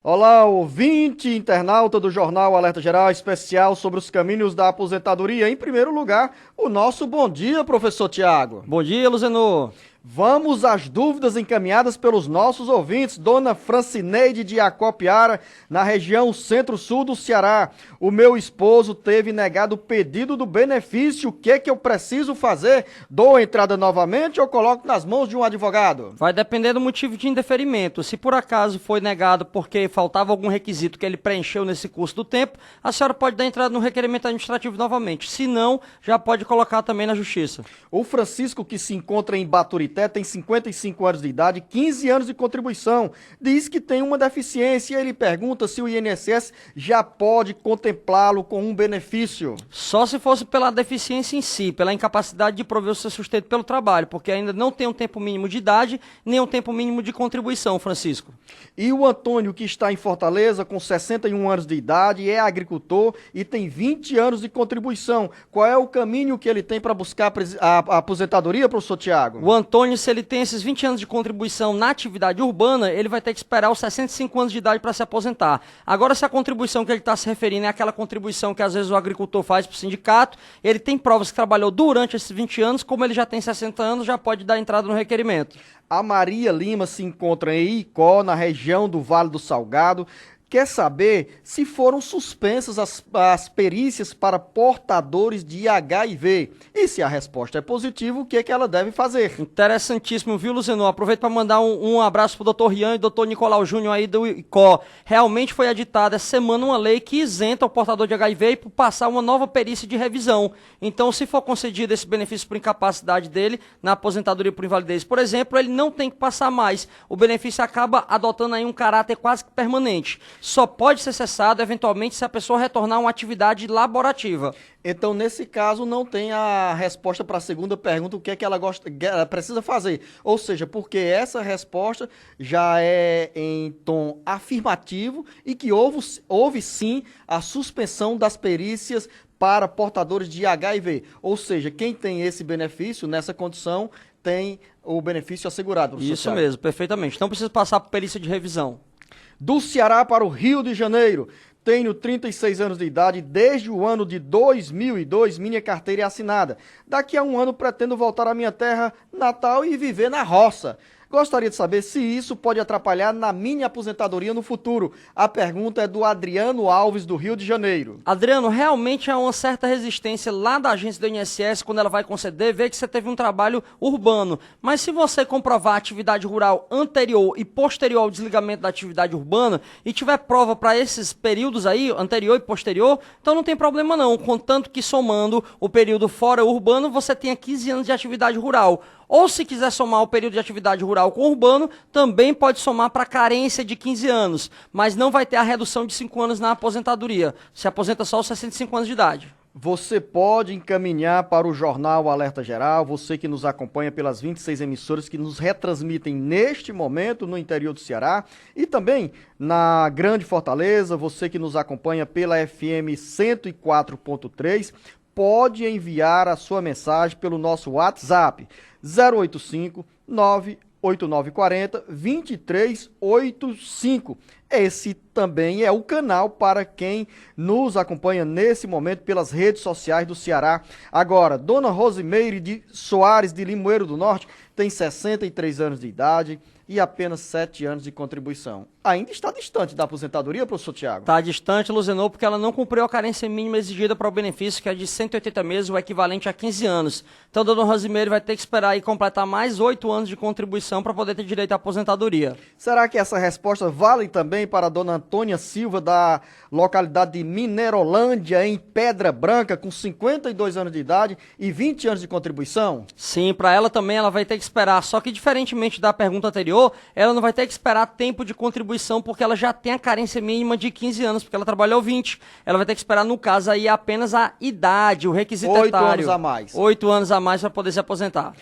Olá, ouvinte internauta do Jornal Alerta Geral especial sobre os caminhos da aposentadoria. Em primeiro lugar, o nosso bom dia, professor Tiago. Bom dia, Luzenor. Vamos às dúvidas encaminhadas pelos nossos ouvintes. Dona Francineide de Acopiara, na região centro-sul do Ceará. O meu esposo teve negado o pedido do benefício. O que eu preciso fazer? Dou a entrada novamente ou coloco nas mãos de um advogado? Vai depender do motivo de indeferimento. Se por acaso foi negado porque faltava algum requisito que ele preencheu nesse curso do tempo, a senhora pode dar entrada no requerimento administrativo novamente. Se não, já pode colocar também na justiça. O Francisco, que se encontra em Baturité, tem 55 anos de idade, 15 anos de contribuição. Diz que tem uma deficiência e ele pergunta se o INSS já pode contemplá-lo com um benefício. Só se fosse pela deficiência em si, pela incapacidade de prover o seu sustento pelo trabalho, porque ainda não tem um tempo mínimo de idade, nem um tempo mínimo de contribuição, Francisco. E o Antônio, que está em Fortaleza, com 61 anos de idade, é agricultor e tem 20 anos de contribuição. Qual é o caminho que ele tem para buscar a aposentadoria, professor Tiago? O Antônio, se ele tem esses 20 anos de contribuição na atividade urbana, ele vai ter que esperar os 65 anos de idade para se aposentar. Agora, se a contribuição que ele está se referindo é aquela contribuição que às vezes o agricultor faz para o sindicato, ele tem provas que trabalhou durante esses 20 anos, como ele já tem 60 anos, já pode dar entrada no requerimento. A Maria Lima se encontra em Icó, na região do Vale do Salgado. Quer saber se foram suspensas as perícias para portadores de HIV. E se a resposta é positiva, o que ela deve fazer? Interessantíssimo, viu, Luzenor? Aproveito para mandar um abraço pro Dr. Rian e Dr. Nicolau Júnior aí do ICO. Realmente foi editada essa semana uma lei que isenta o portador de HIV por passar uma nova perícia de revisão. Então, se for concedido esse benefício por incapacidade dele, na aposentadoria por invalidez, por exemplo, ele não tem que passar mais. O benefício acaba adotando aí um caráter quase que permanente. Só pode ser cessado, eventualmente, se a pessoa retornar a uma atividade laborativa. Então, nesse caso, não tem a resposta para a segunda pergunta, o que é que ela precisa fazer. Ou seja, porque essa resposta já é em tom afirmativo e que houve sim a suspensão das perícias para portadores de HIV. Ou seja, quem tem esse benefício, nessa condição, tem o benefício assegurado. Isso mesmo, perfeitamente. Não precisa passar por perícia de revisão. Do Ceará para o Rio de Janeiro. Tenho 36 anos de idade, desde o ano de 2002 minha carteira é assinada. Daqui a um ano pretendo voltar à minha terra natal e viver na roça. Gostaria de saber se isso pode atrapalhar na minha aposentadoria no futuro. A pergunta é do Adriano Alves, do Rio de Janeiro. Adriano, realmente há uma certa resistência lá da agência do INSS, quando ela vai conceder, ver que você teve um trabalho urbano. Mas se você comprovar a atividade rural anterior e posterior ao desligamento da atividade urbana e tiver prova para esses períodos aí, anterior e posterior, então não tem problema não, contanto que somando o período fora urbano, você tenha 15 anos de atividade rural. Ou se quiser somar o período de atividade rural com urbano, também pode somar para carência de 15 anos, mas não vai ter a redução de 5 anos na aposentadoria. Se aposenta só aos 65 anos de idade. Você pode encaminhar para o Jornal Alerta Geral, você que nos acompanha pelas 26 emissoras que nos retransmitem neste momento no interior do Ceará e também na Grande Fortaleza, você que nos acompanha pela FM 104.3, pode enviar a sua mensagem pelo nosso WhatsApp 085 98940 2385. Esse também é o canal para quem nos acompanha nesse momento pelas redes sociais do Ceará. Agora, Dona Rosimeire de Soares de Limoeiro do Norte tem 63 anos de idade e apenas 7 anos de contribuição. Ainda está distante da aposentadoria, professor Tiago? Está distante, Luzenor, porque ela não cumpriu a carência mínima exigida para o benefício, que é de 180 meses, o equivalente a 15 anos. Então, a Dona Rosimeire vai ter que esperar e completar mais 8 anos de contribuição para poder ter direito à aposentadoria. Será que essa resposta vale também para a Dona Antônia Silva, da localidade de Minerolândia, em Pedra Branca, com 52 anos de idade e 20 anos de contribuição? Sim, para ela também ela vai ter que esperar, só que diferentemente da pergunta anterior, ela não vai ter que esperar tempo de contribuição, porque ela já tem a carência mínima de 15 anos, porque ela trabalhou 20. Ela vai ter que esperar, no caso aí, apenas a idade, o requisito etário. 8 anos a mais. 8 anos a mais para poder se aposentar.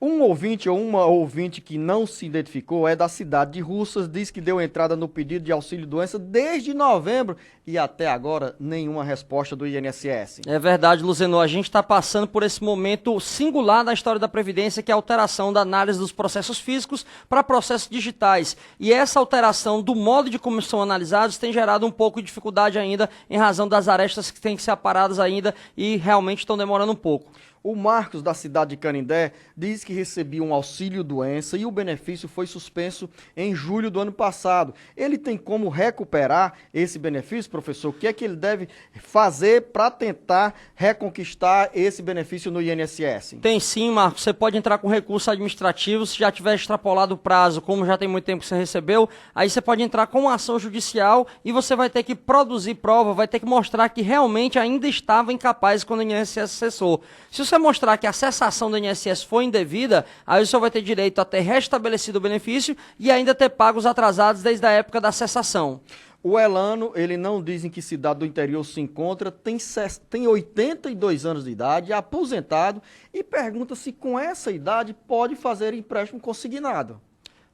Um ouvinte ou uma ouvinte que não se identificou é da cidade de Russas, diz que deu entrada no pedido de auxílio-doença desde novembro e até agora nenhuma resposta do INSS. É verdade, Luzenor, a gente está passando por esse momento singular da história da Previdência, que é a alteração da análise dos processos físicos para processos digitais. E essa alteração do modo de como são analisados tem gerado um pouco de dificuldade ainda em razão das arestas que têm que ser aparadas ainda e realmente estão demorando um pouco. O Marcos, da cidade de Canindé, diz que recebia um auxílio-doença e o benefício foi suspenso em julho do ano passado. Ele tem como recuperar esse benefício, professor? O que é que ele deve fazer para tentar reconquistar esse benefício no INSS? Tem sim, Marcos. Você pode entrar com recurso administrativo, se já tiver extrapolado o prazo, como já tem muito tempo que você recebeu, aí você pode entrar com uma ação judicial e você vai ter que produzir prova, vai ter que mostrar que realmente ainda estava incapaz quando o INSS cessou. Se você mostrar que a cessação do INSS foi indevida, aí o senhor vai ter direito a ter restabelecido o benefício e ainda ter pago os atrasados desde a época da cessação. O Elano, ele não diz em que cidade do interior se encontra, tem 82 anos de idade, é aposentado e pergunta se com essa idade pode fazer empréstimo consignado.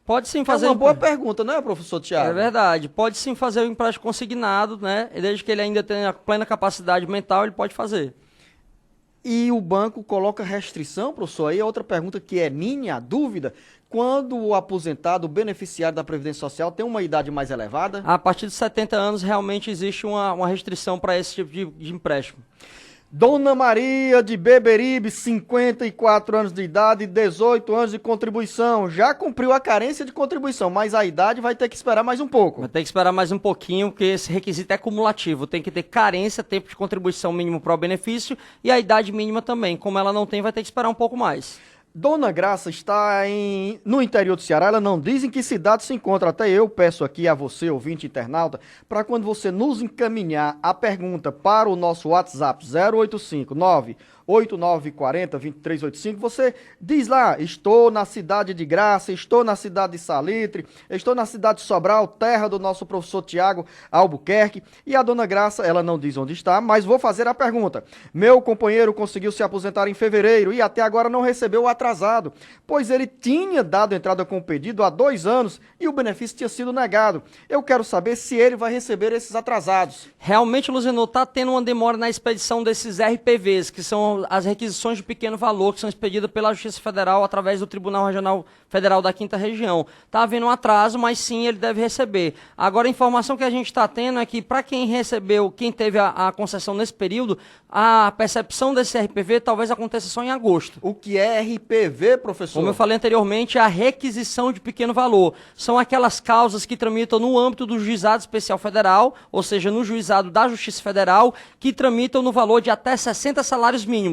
Pode sim fazer. É uma boa pergunta, não é, professor Tiago? É verdade. Pode sim fazer o empréstimo consignado, né? E desde que ele ainda tenha plena capacidade mental, ele pode fazer. E o banco coloca restrição, professor? Aí é outra pergunta que é minha dúvida. Quando o aposentado, o beneficiário da Previdência Social tem uma idade mais elevada? A partir de 70 anos, realmente existe uma restrição para esse tipo de empréstimo. Dona Maria de Beberibe, 54 anos de idade, 18 anos de contribuição. Já cumpriu a carência de contribuição, mas a idade vai ter que esperar mais um pouco. Vai ter que esperar mais um pouquinho, porque esse requisito é cumulativo. Tem que ter carência, tempo de contribuição mínimo para o benefício e a idade mínima também. Como ela não tem, vai ter que esperar um pouco mais. Dona Graça está no interior do Ceará, ela não diz em que cidade se encontra. Até eu peço aqui a você, ouvinte internauta, para quando você nos encaminhar a pergunta para o nosso WhatsApp 0859 8940-2385, você diz lá, estou na cidade de Graça, estou na cidade de Salitre, estou na cidade de Sobral, terra do nosso professor Tiago Albuquerque, e a dona Graça, ela não diz onde está, mas vou fazer a pergunta. Meu companheiro conseguiu se aposentar em fevereiro e até agora não recebeu o atrasado, pois ele tinha dado entrada com o pedido há 2 anos e o benefício tinha sido negado. Eu quero saber se ele vai receber esses atrasados. Realmente, Luzenor, está tendo uma demora na expedição desses RPVs, que são as requisições de pequeno valor que são expedidas pela Justiça Federal através do Tribunal Regional Federal da 5ª Região. Está havendo um atraso, mas sim, ele deve receber. Agora, a informação que a gente está tendo é que para quem recebeu, quem teve a concessão nesse período, a percepção desse RPV talvez aconteça só em agosto. O que é RPV, professor? Como eu falei anteriormente, a requisição de pequeno valor. São aquelas causas que tramitam no âmbito do Juizado Especial Federal, ou seja, no Juizado da Justiça Federal, que tramitam no valor de até 60 salários mínimos.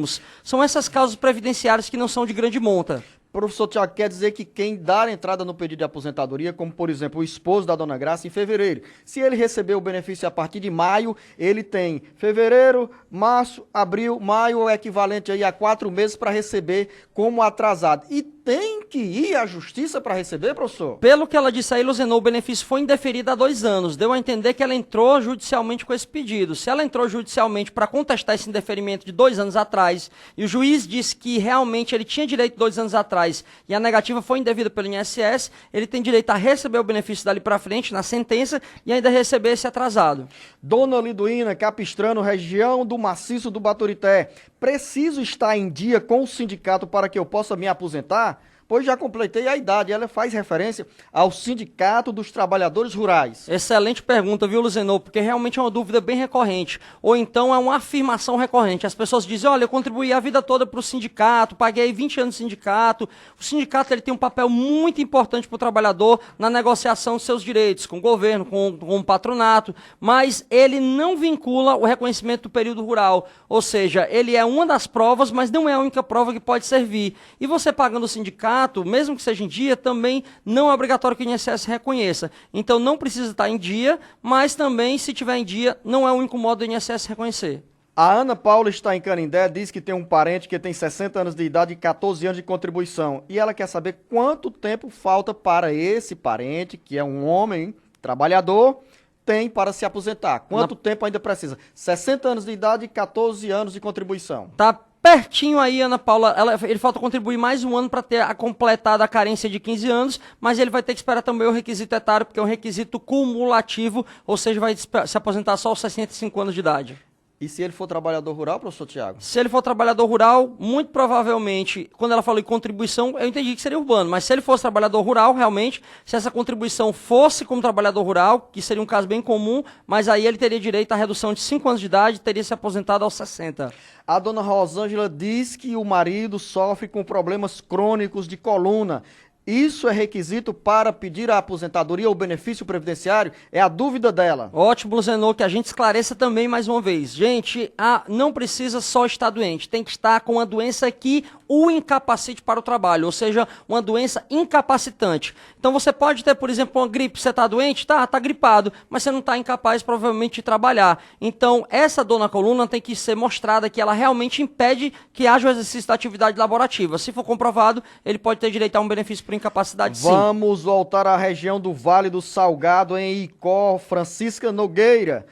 São essas causas previdenciárias que não são de grande monta. Professor Tiago, quer dizer que quem dar entrada no pedido de aposentadoria, como por exemplo o esposo da dona Graça, em fevereiro, se ele receber o benefício a partir de maio, ele tem fevereiro, março, abril, maio, é equivalente aí a 4 meses para receber como atrasado. E tem que ir à justiça para receber, professor? Pelo que ela disse aí, Luzenor, o benefício foi indeferido há 2 anos. Deu a entender que ela entrou judicialmente com esse pedido. Se ela entrou judicialmente para contestar esse indeferimento de 2 anos atrás, e o juiz disse que realmente ele tinha direito 2 anos atrás, e a negativa foi indevida pelo INSS, ele tem direito a receber o benefício dali para frente, na sentença, e ainda receber esse atrasado. Dona Liduína, Capistrano, região do Maciço do Baturité, preciso estar em dia com o sindicato para que eu possa me aposentar? Pois já completei a idade. Ela faz referência ao Sindicato dos Trabalhadores Rurais. Excelente pergunta, viu, Luzenor? Porque realmente é uma dúvida bem recorrente. Ou então é uma afirmação recorrente. As pessoas dizem, olha, eu contribuí a vida toda para o sindicato, paguei 20 anos de sindicato. O sindicato ele tem um papel muito importante para o trabalhador na negociação dos seus direitos, com o governo, com o patronato, mas ele não vincula o reconhecimento do período rural. Ou seja, ele é uma das provas, mas não é a única prova que pode servir. E você pagando o sindicato, mesmo que seja em dia, também não é obrigatório que o INSS reconheça. Então não precisa estar em dia, mas também, se tiver em dia, não é o único modo do INSS reconhecer. A Ana Paula está em Canindé, diz que tem um parente que tem 60 anos de idade e 14 anos de contribuição. E ela quer saber quanto tempo falta para esse parente, que é um homem trabalhador, tem para se aposentar. Quanto tempo ainda precisa? 60 anos de idade e 14 anos de contribuição. Tá pertinho aí, Ana Paula, ele falta contribuir mais um ano para ter completado a carência de 15 anos, mas ele vai ter que esperar também o requisito etário, porque é um requisito cumulativo, ou seja, vai se aposentar só aos 65 anos de idade. E se ele for trabalhador rural, professor Tiago? Se ele for trabalhador rural, muito provavelmente, quando ela falou em contribuição, eu entendi que seria urbano, mas se ele fosse trabalhador rural, realmente, se essa contribuição fosse como trabalhador rural, que seria um caso bem comum, mas aí ele teria direito à redução de 5 anos de idade e teria se aposentado aos 60. A dona Rosângela diz que o marido sofre com problemas crônicos de coluna. Isso é requisito para pedir a aposentadoria ou benefício previdenciário? É a dúvida dela. Ótimo, Luzenor, que a gente esclareça também mais uma vez. Gente, não precisa só estar doente, tem que estar com uma doença que o incapacite para o trabalho, ou seja, uma doença incapacitante. Então você pode ter, por exemplo, uma gripe, você está doente? Tá gripado, mas você não está incapaz provavelmente de trabalhar. Então essa dor na coluna tem que ser mostrada que ela realmente impede que haja o exercício da atividade laborativa. Se for comprovado, ele pode ter direito a um benefício por incapacidade, sim. Vamos voltar à região do Vale do Salgado, em Icó. Francisca Nogueira.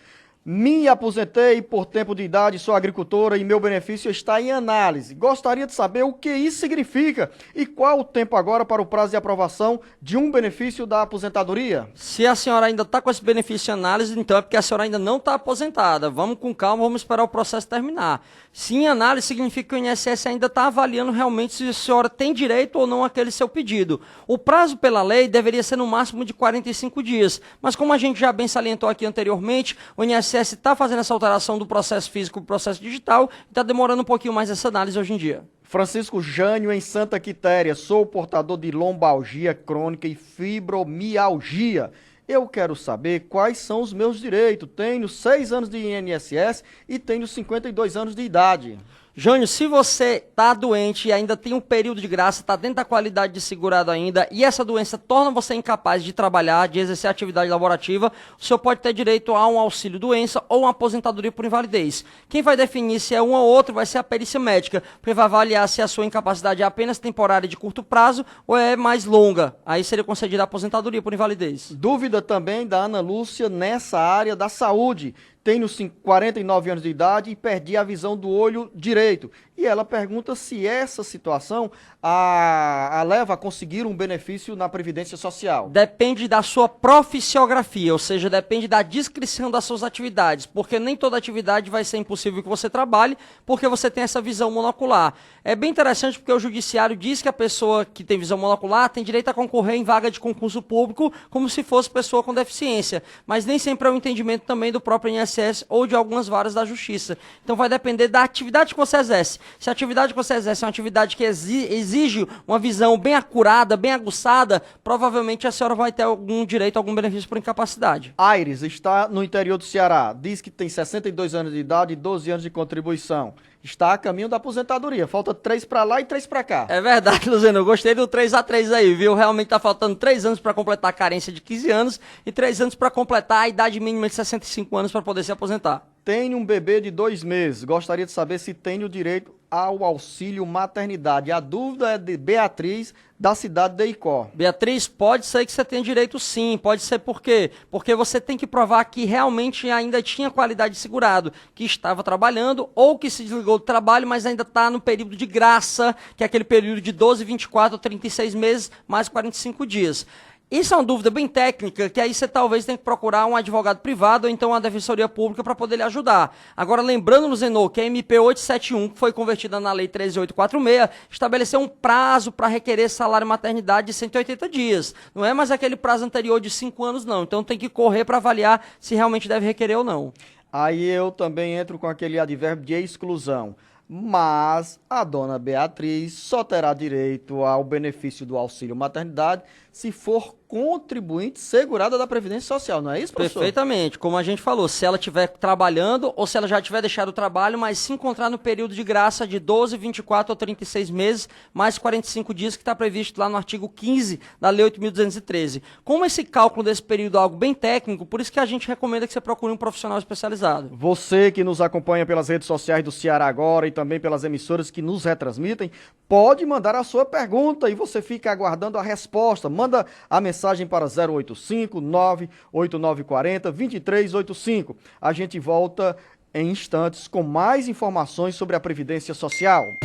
Me aposentei por tempo de idade, sou agricultora e meu benefício está em análise. Gostaria de saber o que isso significa e qual o tempo agora para o prazo de aprovação de um benefício da aposentadoria. Se a senhora ainda está com esse benefício de análise, então é porque a senhora ainda não está aposentada. Vamos com calma, vamos esperar o processo terminar. Se em análise, significa que o INSS ainda está avaliando realmente se a senhora tem direito ou não àquele seu pedido. O prazo pela lei deveria ser no máximo de 45 dias, mas como a gente já bem salientou aqui anteriormente, o INSS está fazendo essa alteração do processo físico para o processo digital e está demorando um pouquinho mais essa análise hoje em dia. Francisco Jânio, em Santa Quitéria. Sou portador de lombalgia crônica e fibromialgia. Eu quero saber quais são os meus direitos. Tenho 6 anos de INSS e tenho 52 anos de idade. Jânio, se você está doente e ainda tem um período de graça, está dentro da qualidade de segurado ainda, e essa doença torna você incapaz de trabalhar, de exercer atividade laborativa, o senhor pode ter direito a um auxílio-doença ou uma aposentadoria por invalidez. Quem vai definir se é um ou outro vai ser a perícia médica, porque vai avaliar se a sua incapacidade é apenas temporária de curto prazo ou é mais longa. Aí seria concedida a aposentadoria por invalidez. Dúvida também da Ana Lúcia nessa área da saúde. Tenho 49 anos de idade e perdi a visão do olho direito. E ela pergunta se essa situação a leva a conseguir um benefício na Previdência Social. Depende da sua profissiografia, ou seja, depende da descrição das suas atividades, porque nem toda atividade vai ser impossível que você trabalhe, porque você tem essa visão monocular. É bem interessante porque o judiciário diz que a pessoa que tem visão monocular tem direito a concorrer em vaga de concurso público como se fosse pessoa com deficiência, mas nem sempre é o entendimento também do próprio INSS ou de algumas varas da Justiça. Então vai depender da atividade que você exerce. Se a atividade que você exerce é uma atividade que exige uma visão bem acurada, bem aguçada, provavelmente a senhora vai ter algum direito, algum benefício por incapacidade. Aires está no interior do Ceará, diz que tem 62 anos de idade e 12 anos de contribuição. Está a caminho da aposentadoria, falta 3 para lá e 3 para cá. É verdade, Luziano, eu gostei do 3x3 aí, viu? Realmente tá faltando 3 anos para completar a carência de 15 anos e 3 anos para completar a idade mínima de 65 anos para poder se aposentar. Tenho um bebê de 2 meses, gostaria de saber se tenho direito ao auxílio maternidade. A dúvida é de Beatriz, da cidade de Icó. Beatriz, pode ser que você tenha direito sim, pode ser por quê? Porque você tem que provar que realmente ainda tinha qualidade de segurado, que estava trabalhando ou que se desligou do trabalho, mas ainda está no período de graça, que é aquele período de 12, 24 ou 36 meses, mais 45 dias. Isso é uma dúvida bem técnica, que aí você talvez tenha que procurar um advogado privado ou então uma defensoria pública para poder lhe ajudar. Agora, lembrando, Luzenor, que a MP 871, que foi convertida na Lei 13846, estabeleceu um prazo para requerer salário maternidade de 180 dias. Não é mais aquele prazo anterior de 5 anos, não. Então tem que correr para avaliar se realmente deve requerer ou não. Aí eu também entro com aquele advérbio de exclusão. Mas a dona Beatriz só terá direito ao benefício do auxílio maternidade se for contribuinte segurada da Previdência Social, não é isso, professor? Perfeitamente, como a gente falou, se ela estiver trabalhando ou se ela já tiver deixado o trabalho, mas se encontrar no período de graça de 12, 24 ou 36 meses, mais 45 dias que está previsto lá no artigo 15 da Lei 8.213. Como esse cálculo desse período é algo bem técnico, por isso que a gente recomenda que você procure um profissional especializado. Você que nos acompanha pelas redes sociais do Ceará Agora e também pelas emissoras que nos retransmitem, pode mandar a sua pergunta e você fica aguardando a resposta. Manda a mensagem para 085 98940 2385. A gente volta em instantes com mais informações sobre a Previdência Social.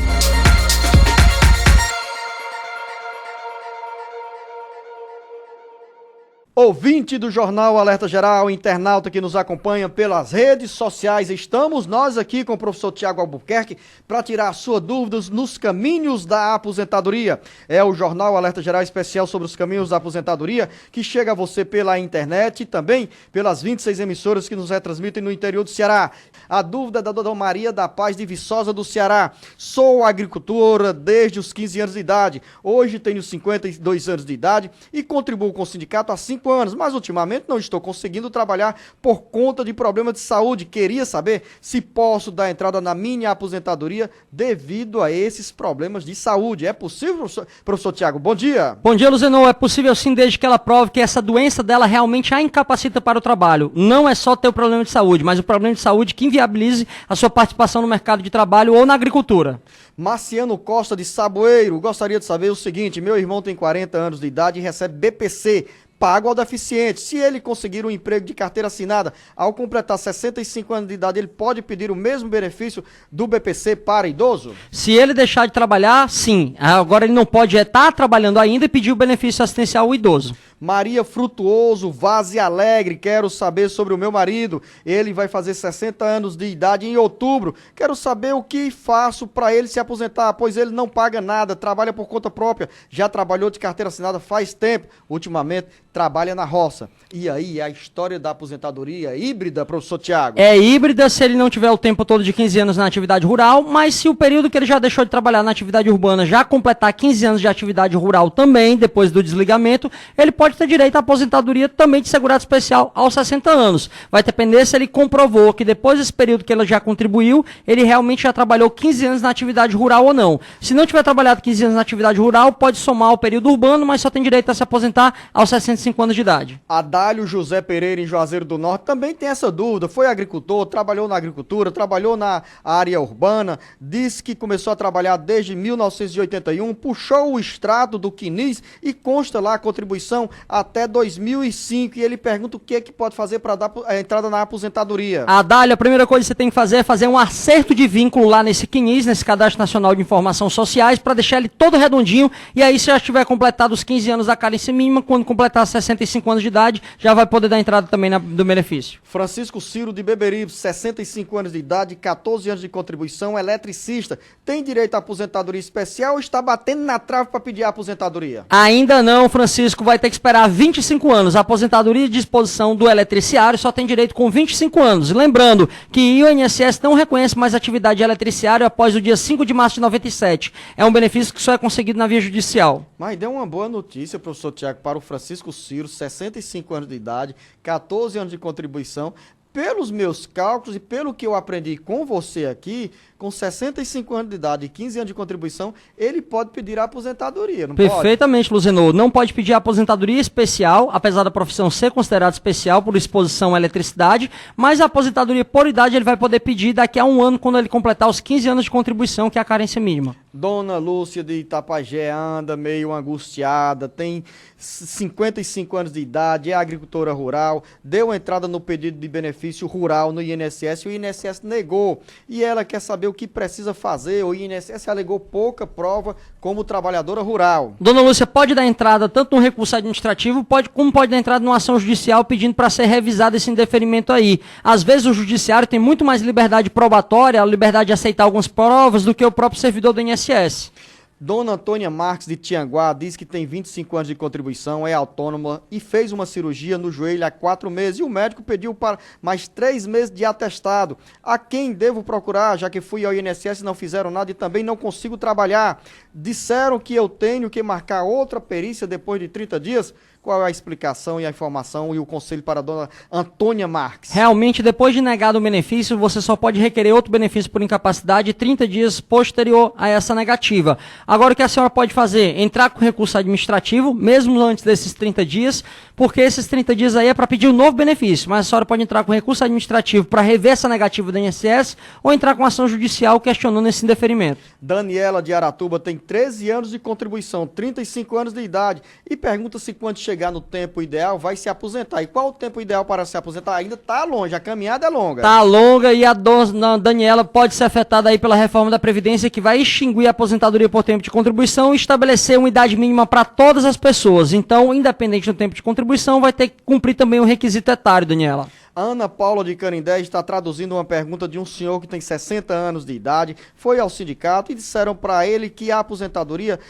Ouvinte do Jornal Alerta Geral, internauta que nos acompanha pelas redes sociais, estamos nós aqui com o professor Tiago Albuquerque para tirar suas dúvidas nos caminhos da aposentadoria. É o Jornal Alerta Geral especial sobre os caminhos da aposentadoria que chega a você pela internet e também pelas 26 emissoras que nos retransmitem no interior do Ceará. A dúvida é da Dona Maria da Paz de Viçosa do Ceará. Sou agricultora desde os 15 anos de idade. Hoje tenho 52 anos de idade e contribuo com o sindicato há 5 anos, mas ultimamente não estou conseguindo trabalhar por conta de problemas de saúde. Queria saber se posso dar entrada na minha aposentadoria devido a esses problemas de saúde. É possível, professor Tiago? Bom dia. Bom dia, Luzenor. É possível sim, desde que ela prove que essa doença dela realmente a incapacita para o trabalho. Não é só ter o problema de saúde, mas o problema de saúde que inviabilize a sua participação no mercado de trabalho ou na agricultura. Marciano Costa de Saboeiro, gostaria de saber o seguinte: meu irmão tem 40 anos de idade e recebe BPC, pago ao deficiente. Se ele conseguir um emprego de carteira assinada, ao completar 65 anos de idade, ele pode pedir o mesmo benefício do BPC para idoso? Se ele deixar de trabalhar, sim. Agora ele não pode estar trabalhando ainda e pedir o benefício assistencial ao idoso. Maria Frutuoso, Vaze Alegre, quero saber sobre o meu marido. Ele vai fazer 60 anos de idade em outubro. Quero saber o que faço para ele se aposentar, pois ele não paga nada, trabalha por conta própria, já trabalhou de carteira assinada faz tempo, ultimamente trabalha na roça. E aí, a história da aposentadoria é híbrida, professor Tiago? É híbrida se ele não tiver o tempo todo de 15 anos na atividade rural, mas se o período que ele já deixou de trabalhar na atividade urbana já completar 15 anos de atividade rural também, depois do desligamento, ele pode ter direito à aposentadoria também de segurado especial aos 60 anos. Vai depender se ele comprovou que depois desse período que ele já contribuiu, ele realmente já trabalhou 15 anos na atividade rural ou não. Se não tiver trabalhado 15 anos na atividade rural, pode somar o período urbano, mas só tem direito a se aposentar aos 65 anos de idade. Adálio José Pereira, em Juazeiro do Norte, também tem essa dúvida. Foi agricultor, trabalhou na agricultura, trabalhou na área urbana, disse que começou a trabalhar desde 1981, puxou o extrato do CNIS e consta lá a contribuição até 2005. E ele pergunta o que é que pode fazer para dar a entrada na aposentadoria. Adálio, a primeira coisa que você tem que fazer é fazer um acerto de vínculo lá nesse CNIS, nesse Cadastro Nacional de Informações Sociais, para deixar ele todo redondinho. E aí, se já tiver completado os 15 anos da carência mínima, quando completar 65 anos de idade, já vai poder dar entrada também do benefício. Francisco Ciro de Beberibe, 65 anos de idade, 14 anos de contribuição, eletricista. Tem direito à aposentadoria especial ou está batendo na trave para pedir a aposentadoria? Ainda não, Francisco, vai ter que esperar 25 anos. A aposentadoria de disposição do eletriciário só tem direito com 25 anos. Lembrando que o INSS não reconhece mais atividade de eletriciário após o dia 5 de março de 97. É um benefício que só é conseguido na via judicial. Mas deu uma boa notícia, professor Tiago, para o Francisco Ciro, 65 anos de idade, 14 anos de contribuição. Pelos meus cálculos e pelo que eu aprendi com você aqui, com 65 anos de idade e 15 anos de contribuição, ele pode pedir a aposentadoria, não pode? Perfeitamente, Luzenor. Não pode pedir a aposentadoria especial, apesar da profissão ser considerada especial por exposição à eletricidade, mas a aposentadoria por idade ele vai poder pedir daqui a um ano, quando ele completar os 15 anos de contribuição, que é a carência mínima. Dona Lúcia de Itapajé anda meio angustiada, tem 55 anos de idade, é agricultora rural, deu entrada no pedido de benefício rural no INSS, o INSS negou, e ela quer saber o que precisa fazer. O INSS alegou pouca prova como trabalhadora rural. Dona Lúcia, pode dar entrada tanto no recurso administrativo, como pode dar entrada numa ação judicial pedindo para ser revisado esse indeferimento aí. Às vezes o judiciário tem muito mais liberdade probatória, a liberdade de aceitar algumas provas do que o próprio servidor do INSS. Dona Antônia Marques de Tianguá diz que tem 25 anos de contribuição, é autônoma e fez uma cirurgia no joelho há 4 meses e o médico pediu para mais 3 meses de atestado. A quem devo procurar, já que fui ao INSS e não fizeram nada e também não consigo trabalhar? Disseram que eu tenho que marcar outra perícia depois de 30 dias? Qual é a explicação e a informação e o conselho para a dona Antônia Marques? Realmente, depois de negado o benefício, você só pode requerer outro benefício por incapacidade 30 dias posterior a essa negativa. Agora, o que a senhora pode fazer? Entrar com recurso administrativo, mesmo antes desses 30 dias, porque esses 30 dias aí é para pedir um novo benefício, mas a senhora pode entrar com recurso administrativo para rever essa negativa do INSS ou entrar com ação judicial questionando esse indeferimento. Daniela de Aratuba tem 13 anos de contribuição, 35 anos de idade e pergunta se quando chegar chegar no tempo ideal, vai se aposentar. E qual o tempo ideal para se aposentar? Ainda está longe, a caminhada é longa. Tá longa e a dona Daniela pode ser afetada aí pela reforma da Previdência, que vai extinguir a aposentadoria por tempo de contribuição e estabelecer uma idade mínima para todas as pessoas. Então, independente do tempo de contribuição, vai ter que cumprir também o requisito etário, Daniela. Ana Paula de Canindé está traduzindo uma pergunta de um senhor que tem 60 anos de idade, foi ao sindicato e disseram para ele que a aposentadoria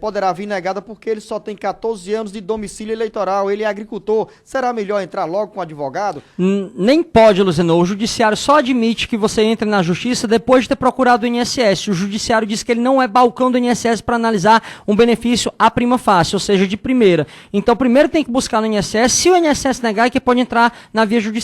poderá vir negada porque ele só tem 14 anos de domicílio eleitoral, ele é agricultor. Será melhor entrar logo com um advogado? Nem pode, Luciano. O judiciário só admite que você entre na justiça depois de ter procurado o INSS. O judiciário diz que ele não é balcão do INSS para analisar um benefício à prima facie, ou seja, de primeira. Então, primeiro tem que buscar no INSS. Se o INSS negar, é que pode entrar na via judicial.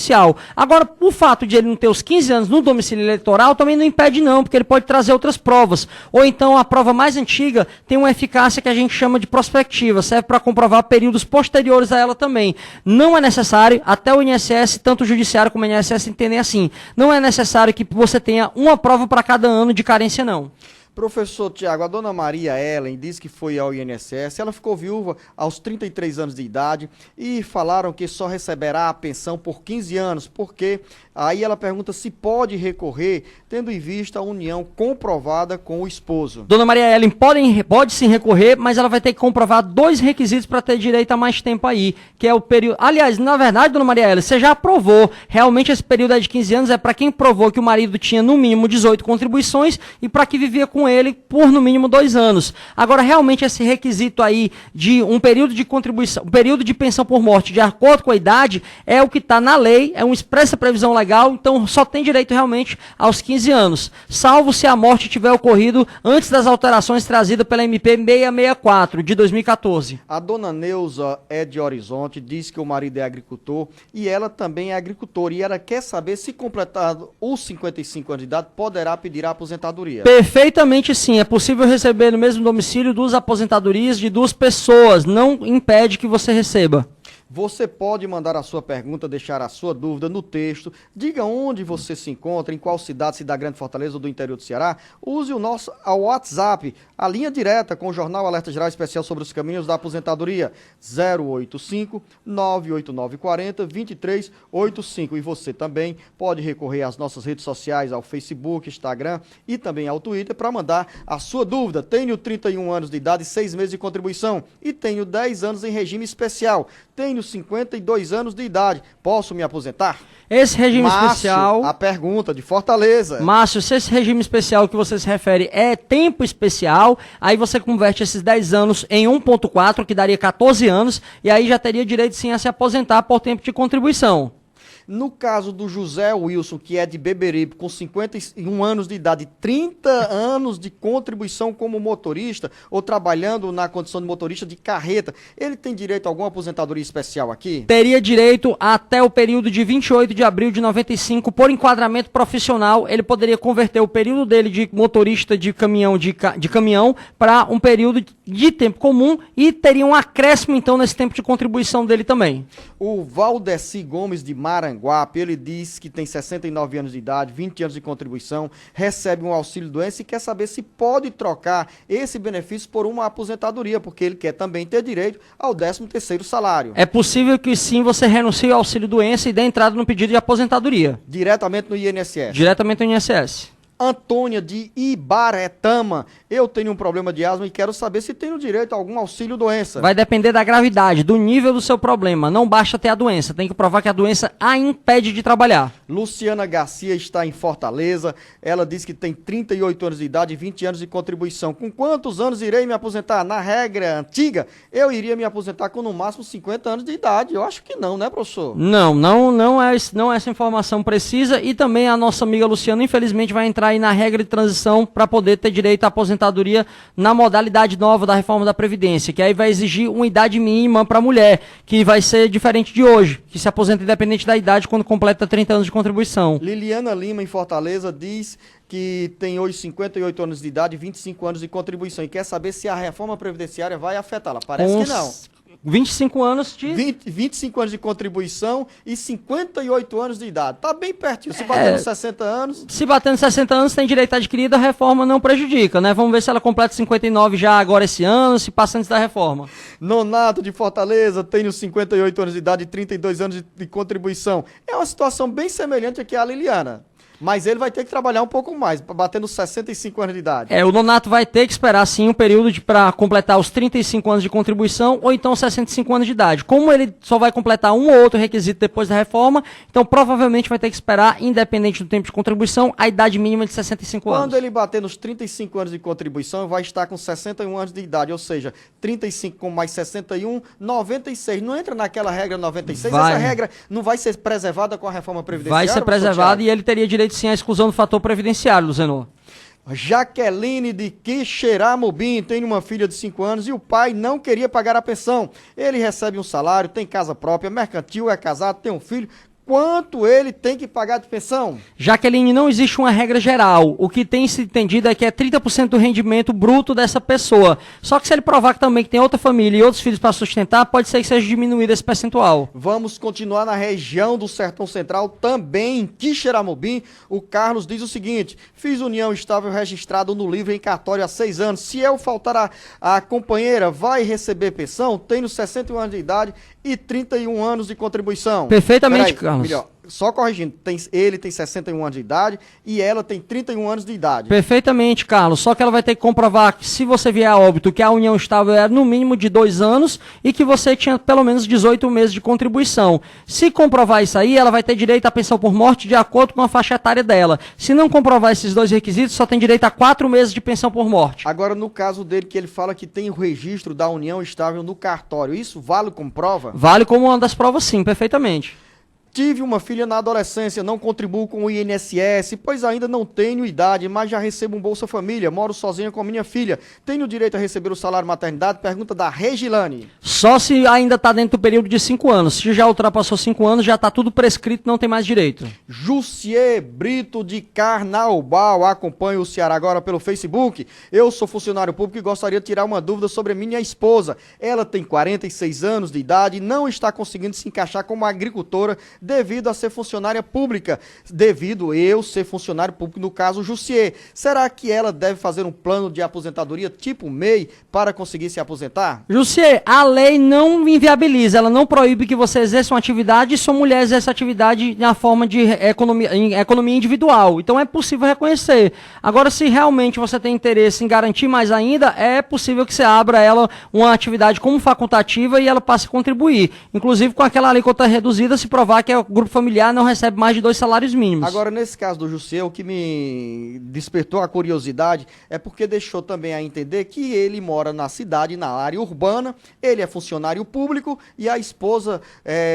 Agora, o fato de ele não ter os 15 anos no domicílio eleitoral também não impede não, porque ele pode trazer outras provas. Ou então a prova mais antiga tem uma eficácia que a gente chama de prospectiva, serve para comprovar períodos posteriores a ela também. Não é necessário, até o INSS, tanto o judiciário como o INSS entendem assim, não é necessário que você tenha uma prova para cada ano de carência não. Professor Tiago, a dona Maria Ellen disse que foi ao INSS, ela ficou viúva aos 33 anos de idade e falaram que só receberá a pensão por 15 anos, porque aí ela pergunta se pode recorrer, tendo em vista a união comprovada com o esposo. Dona Maria Ellen pode sim recorrer, mas ela vai ter que comprovar 2 requisitos para ter direito a mais tempo aí, que é o período... Aliás, na verdade, dona Maria Ellen, você já aprovou, realmente esse período é de 15 anos, é para quem provou que o marido tinha no mínimo 18 contribuições e para que vivia com ele por no mínimo 2 anos. Agora, realmente, esse requisito aí de um período de contribuição, um período de pensão por morte de acordo com a idade, é o que está na lei, é uma expressa previsão legal, então só tem direito realmente aos 15 anos, salvo se a morte tiver ocorrido antes das alterações trazidas pela MP 664 de 2014. A dona Neuza é de Horizonte, diz que o marido é agricultor e ela também é agricultora e ela quer saber se completado os 55 anos de idade poderá pedir a aposentadoria. Perfeitamente sim, é possível receber no mesmo domicílio 2 aposentadorias de 2 pessoas, não impede que você receba. Você pode mandar a sua pergunta, deixar a sua dúvida no texto, diga onde você se encontra, em qual cidade, se da Grande Fortaleza ou do interior do Ceará, use o nosso WhatsApp, a linha direta com o Jornal Alerta Geral Especial sobre os caminhos da aposentadoria, 085-98940-2385. E você também pode recorrer às nossas redes sociais, ao Facebook, Instagram e também ao Twitter para mandar a sua dúvida. Tenho 31 anos de idade, 6 meses de contribuição e tenho 10 anos em regime especial. Tenho 52 anos de idade. Posso me aposentar? Esse regime Márcio, especial... a pergunta de Fortaleza. Márcio, se esse regime especial que você se refere é tempo especial, aí você converte esses 10 anos em 1.4, que daria 14 anos, e aí já teria direito sim a se aposentar por tempo de contribuição. No caso do José Wilson, que é de Beberibe, com 51 anos de idade, 30 anos de contribuição como motorista ou trabalhando na condição de motorista de carreta, ele tem direito a alguma aposentadoria especial aqui? Teria direito até o período de 28 de abril de 95, por enquadramento profissional, ele poderia converter o período dele de motorista de caminhão para um período de tempo comum e teria um acréscimo então nesse tempo de contribuição dele também. O Valdeci Gomes de Maranguape, ele diz que tem 69 anos de idade, 20 anos de contribuição, recebe um auxílio-doença e quer saber se pode trocar esse benefício por uma aposentadoria, porque ele quer também ter direito ao 13º salário. É possível que sim você renuncie ao auxílio-doença e dê entrada no pedido de aposentadoria. Diretamente no INSS? Diretamente no INSS. Antônia de Ibaretama, eu tenho um problema de asma e quero saber se tenho direito a algum auxílio doença. Vai depender da gravidade, do nível do seu problema. Não basta ter a doença, tem que provar que a doença a impede de trabalhar. Luciana Garcia está em Fortaleza, ela diz que tem 38 anos de idade e 20 anos de contribuição. Com quantos anos irei me aposentar? Na regra antiga, eu iria me aposentar com no máximo 50 anos de idade. Eu acho que não, né, professor? Não é essa informação precisa e também a nossa amiga Luciana, infelizmente, vai entrar aí na regra de transição para poder ter direito à aposentadoria na modalidade nova da reforma da Previdência, que aí vai exigir uma idade mínima para a mulher, que vai ser diferente de hoje, que se aposenta independente da idade quando completa 30 anos de contribuição. Liliana Lima, em Fortaleza, diz que tem hoje 58 anos de idade e 25 anos de contribuição e quer saber se a reforma previdenciária vai afetá-la. Parece que não. 25 anos de... 25 anos de contribuição e 58 anos de idade. Tá bem pertinho. Se bater nos 60 anos... Se bater nos 60 anos, tem direito adquirido, a reforma não prejudica, né? Vamos ver se ela completa 59 já agora esse ano, se passa antes da reforma. Nonato de Fortaleza tem os 58 anos de idade e 32 anos de contribuição. É uma situação bem semelhante aqui à Liliana. Mas ele vai ter que trabalhar um pouco mais, para bater nos 65 anos de idade. O Nonato vai ter que esperar, sim, um período para completar os 35 anos de contribuição ou então 65 anos de idade. Como ele só vai completar um ou outro requisito depois da reforma, então provavelmente vai ter que esperar, independente do tempo de contribuição, a idade mínima de 65 anos. Quando ele bater nos 35 anos de contribuição, vai estar com 61 anos de idade, ou seja, 35 com mais 61, 96. Não entra naquela regra 96? Essa regra não vai ser preservada com a reforma previdenciária? Vai ser preservada e ele teria direito sim à exclusão do fator previdenciário, Luzenor. Jaqueline de Quixeramobim tem uma filha de 5 anos e o pai não queria pagar a pensão. Ele recebe um salário, tem casa própria, mercantil, é casado, tem um filho. Quanto ele tem que pagar de pensão? Jaqueline, não existe uma regra geral. O que tem se entendido é que é 30% do rendimento bruto dessa pessoa. Só que se ele provar que também tem outra família e outros filhos para sustentar, pode ser que seja diminuído esse percentual. Vamos continuar na região do Sertão Central, também em Quixeramobim. O Carlos diz o seguinte: fiz união estável registrado no livro em cartório há 6 anos. Se eu faltar a companheira, vai receber pensão? Tenho 61 anos de idade e 31 anos de contribuição. Perfeitamente, Carlos. Melhor, só corrigindo, ele tem 61 anos de idade e ela tem 31 anos de idade. Perfeitamente, Carlos. Só que ela vai ter que comprovar que, se você vier a óbito, que a união estável era no mínimo de 2 anos e que você tinha pelo menos 18 meses de contribuição. Se comprovar isso aí, ela vai ter direito à pensão por morte de acordo com a faixa etária dela. Se não comprovar esses 2 requisitos, só tem direito a 4 meses de pensão por morte. Agora, no caso dele, que ele fala que tem o registro da união estável no cartório, isso vale como prova? Vale como uma das provas, sim, perfeitamente. Tive uma filha na adolescência, não contribuo com o INSS, pois ainda não tenho idade, mas já recebo um Bolsa Família, moro sozinha com a minha filha. Tenho direito a receber o salário maternidade? Pergunta da Regilane. Só se ainda está dentro do período de 5 anos. Se já ultrapassou 5 anos, já está tudo prescrito, não tem mais direito. Jussier Brito de Carnaubal, acompanho o Ceará agora pelo Facebook. Eu sou funcionário público e gostaria de tirar uma dúvida sobre a minha esposa. Ela tem 46 anos de idade e não está conseguindo se encaixar como agricultora devido a ser funcionária pública, devido eu ser funcionário público, no caso Jussier. Será que ela deve fazer um plano de aposentadoria tipo MEI para conseguir se aposentar? Jussier, a lei não inviabiliza, ela não proíbe que você exerça uma atividade e sua mulher exerça atividade na forma de economia individual. Então é possível reconhecer. Agora, se realmente você tem interesse em garantir mais ainda, é possível que você abra ela uma atividade como facultativa e ela passe a contribuir. Inclusive com aquela alíquota reduzida, se provar que o grupo familiar não recebe mais de 2 salários mínimos. Agora, nesse caso do Jussier, o que me despertou a curiosidade é porque deixou também a entender que ele mora na cidade, na área urbana, ele é funcionário público e a esposa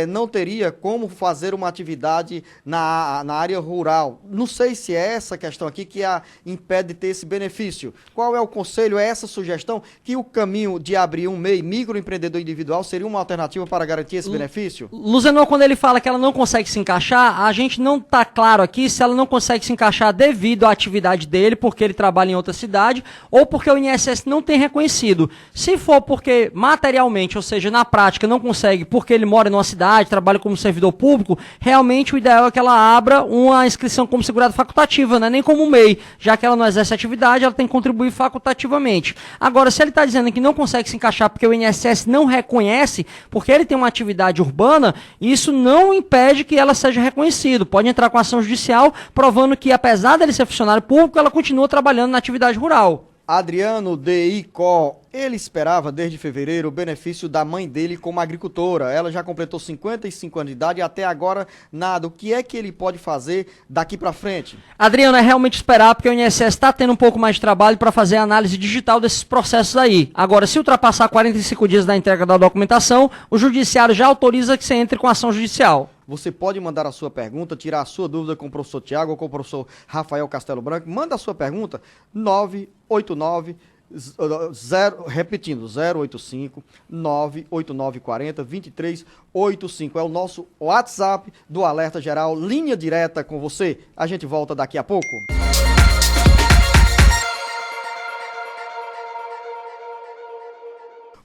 não teria como fazer uma atividade na área rural. Não sei se é essa questão aqui que a impede de ter esse benefício. Qual é o conselho? É essa sugestão que o caminho de abrir um MEI, microempreendedor individual, seria uma alternativa para garantir esse benefício? Luzenor, quando ele fala que ela não consegue se encaixar, a gente não está claro aqui se ela não consegue se encaixar devido à atividade dele, porque ele trabalha em outra cidade, ou porque o INSS não tem reconhecido. Se for porque materialmente, ou seja, na prática, não consegue porque ele mora numa cidade, trabalha como servidor público, realmente o ideal é que ela abra uma inscrição como segurado facultativa, né? Nem como MEI, já que ela não exerce atividade, ela tem que contribuir facultativamente. Agora, se ele está dizendo que não consegue se encaixar porque o INSS não reconhece, porque ele tem uma atividade urbana, isso não impede que ela seja reconhecida. Pode entrar com ação judicial, provando que, apesar dele ser funcionário público, ela continua trabalhando na atividade rural. Adriano de Icó, ele esperava desde fevereiro o benefício da mãe dele como agricultora. Ela já completou 55 anos de idade e até agora nada. O que é que ele pode fazer daqui para frente? Adriano, é realmente esperar, porque o INSS está tendo um pouco mais de trabalho para fazer a análise digital desses processos aí. Agora, se ultrapassar 45 dias da entrega da documentação, o judiciário já autoriza que você entre com ação judicial. Você pode mandar a sua pergunta, tirar a sua dúvida com o professor Tiago ou com o professor Rafael Castelo Branco. Manda a sua pergunta, 989, repetindo, 085 98940 2385. É o nosso WhatsApp do Alerta Geral, linha direta com você. A gente volta daqui a pouco.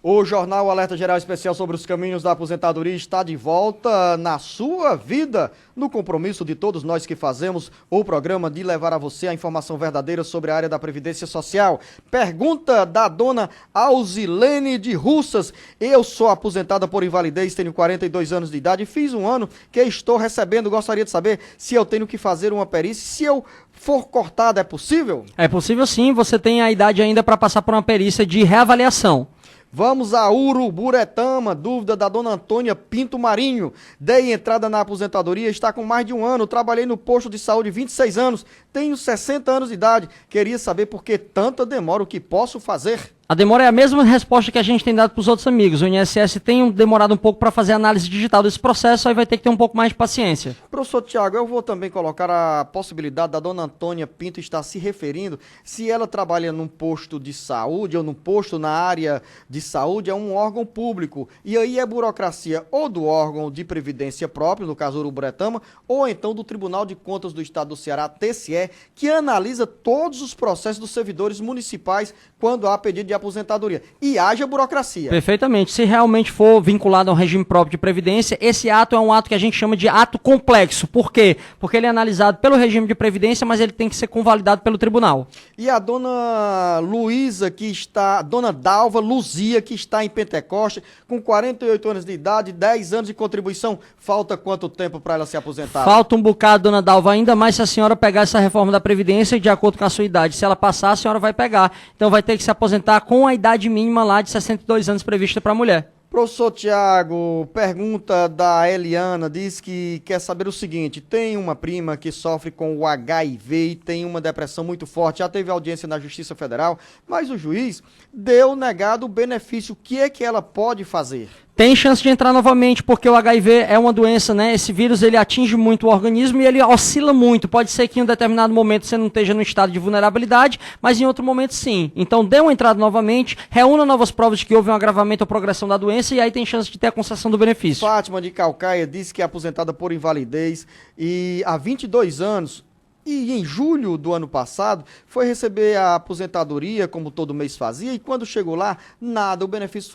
O Jornal Alerta Geral Especial sobre os caminhos da aposentadoria está de volta na sua vida, no compromisso de todos nós que fazemos o programa de levar a você a informação verdadeira sobre a área da Previdência Social. Pergunta da dona Alzilene de Russas. Eu sou aposentada por invalidez, tenho 42 anos de idade, fiz um ano que estou recebendo. Gostaria de saber se eu tenho que fazer uma perícia, se eu for cortada, é possível? É possível sim, você tem a idade ainda para passar por uma perícia de reavaliação. Vamos a Uruburetama, dúvida da dona Antônia Pinto Marinho. Dei entrada na aposentadoria, está com mais de um ano, trabalhei no posto de saúde 26 anos, tenho 60 anos de idade. Queria saber por que tanta demora, o que posso fazer? A demora é a mesma resposta que a gente tem dado para os outros amigos. O INSS tem demorado um pouco para fazer a análise digital desse processo, aí vai ter que ter um pouco mais de paciência. Professor Tiago, eu vou também colocar a possibilidade da dona Antônia Pinto estar se referindo, se ela trabalha num posto de saúde ou num posto na área de saúde, é um órgão público. E aí é burocracia ou do órgão de previdência próprio, no caso Uruburetama, ou então do Tribunal de Contas do Estado do Ceará, TCE, que analisa todos os processos dos servidores municipais quando há pedido de aposentadoria. E haja burocracia. Perfeitamente. Se realmente for vinculado a um regime próprio de previdência, esse ato é um ato que a gente chama de ato complexo. Por quê? Porque ele é analisado pelo regime de previdência, mas ele tem que ser convalidado pelo tribunal. E a dona Luísa, que está, dona Dalva Luzia, que está em Pentecoste, com 48 anos de idade, 10 anos de contribuição, falta quanto tempo para ela se aposentar? Falta um bocado, dona Dalva, ainda mais se a senhora pegar essa reforma da previdência de acordo com a sua idade. Se ela passar, a senhora vai pegar. Então vai ter que se aposentar com a idade mínima lá de 62 anos prevista para a mulher. Professor Tiago, pergunta da Eliana, diz que quer saber o seguinte: tem uma prima que sofre com o HIV e tem uma depressão muito forte, já teve audiência na Justiça Federal, mas o juiz deu negado o benefício. O que é que ela pode fazer? Tem chance de entrar novamente, porque o HIV é uma doença, né? Esse vírus, ele atinge muito o organismo e ele oscila muito. Pode ser que em um determinado momento você não esteja no estado de vulnerabilidade, mas em outro momento sim. Então dê uma entrada novamente, reúna novas provas de que houve um agravamento ou progressão da doença e aí tem chance de ter a concessão do benefício. Fátima de Calcaia disse que é aposentada por invalidez e há 22 anos... E em julho do ano passado, foi receber a aposentadoria, como todo mês fazia, e quando chegou lá, nada, o benefício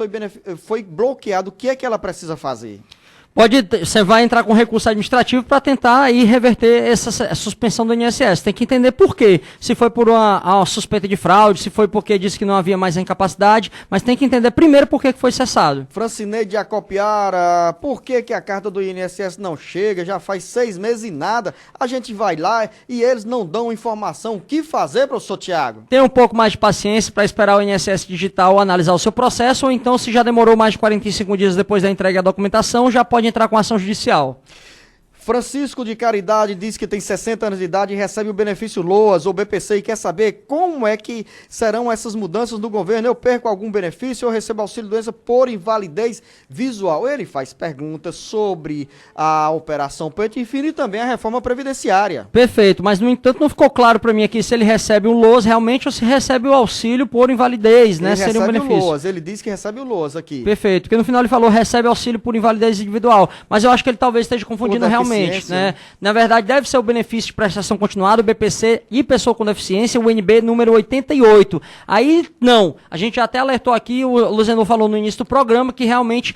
foi bloqueado. O que é que ela precisa fazer? Você vai entrar com recurso administrativo para tentar aí reverter essa suspensão do INSS. Tem que entender por quê. Se foi por uma suspeita de fraude, se foi porque disse que não havia mais a incapacidade, mas tem que entender primeiro por que foi cessado. Francineide Acopiara, por que a carta do INSS não chega? Já faz 6 meses e nada. A gente vai lá e eles não dão informação. O que fazer, professor Tiago? Tem um pouco mais de paciência para esperar o INSS digital analisar o seu processo, ou então, se já demorou mais de 45 dias depois da entrega da documentação, já pode entrar com ação judicial. Francisco de Caridade diz que tem 60 anos de idade e recebe o benefício LOAS ou BPC e quer saber como é que serão essas mudanças do governo. Eu perco algum benefício ou recebo auxílio-doença por invalidez visual? Ele faz perguntas sobre a operação Pente Fino e também a reforma previdenciária. Perfeito, mas no entanto não ficou claro para mim aqui se ele recebe o LOAS realmente ou se recebe o auxílio por invalidez, né? Ele Seria um benefício. O LOAS, ele diz que recebe o LOAS aqui. Perfeito, porque no final ele falou recebe auxílio por invalidez individual, mas eu acho que ele talvez esteja confundindo realmente. Né? Na verdade, deve ser o benefício de prestação continuada, o BPC e pessoa com deficiência, o UNB número 88. Aí, não. A gente até alertou aqui, o Luzenor falou no início do programa, que realmente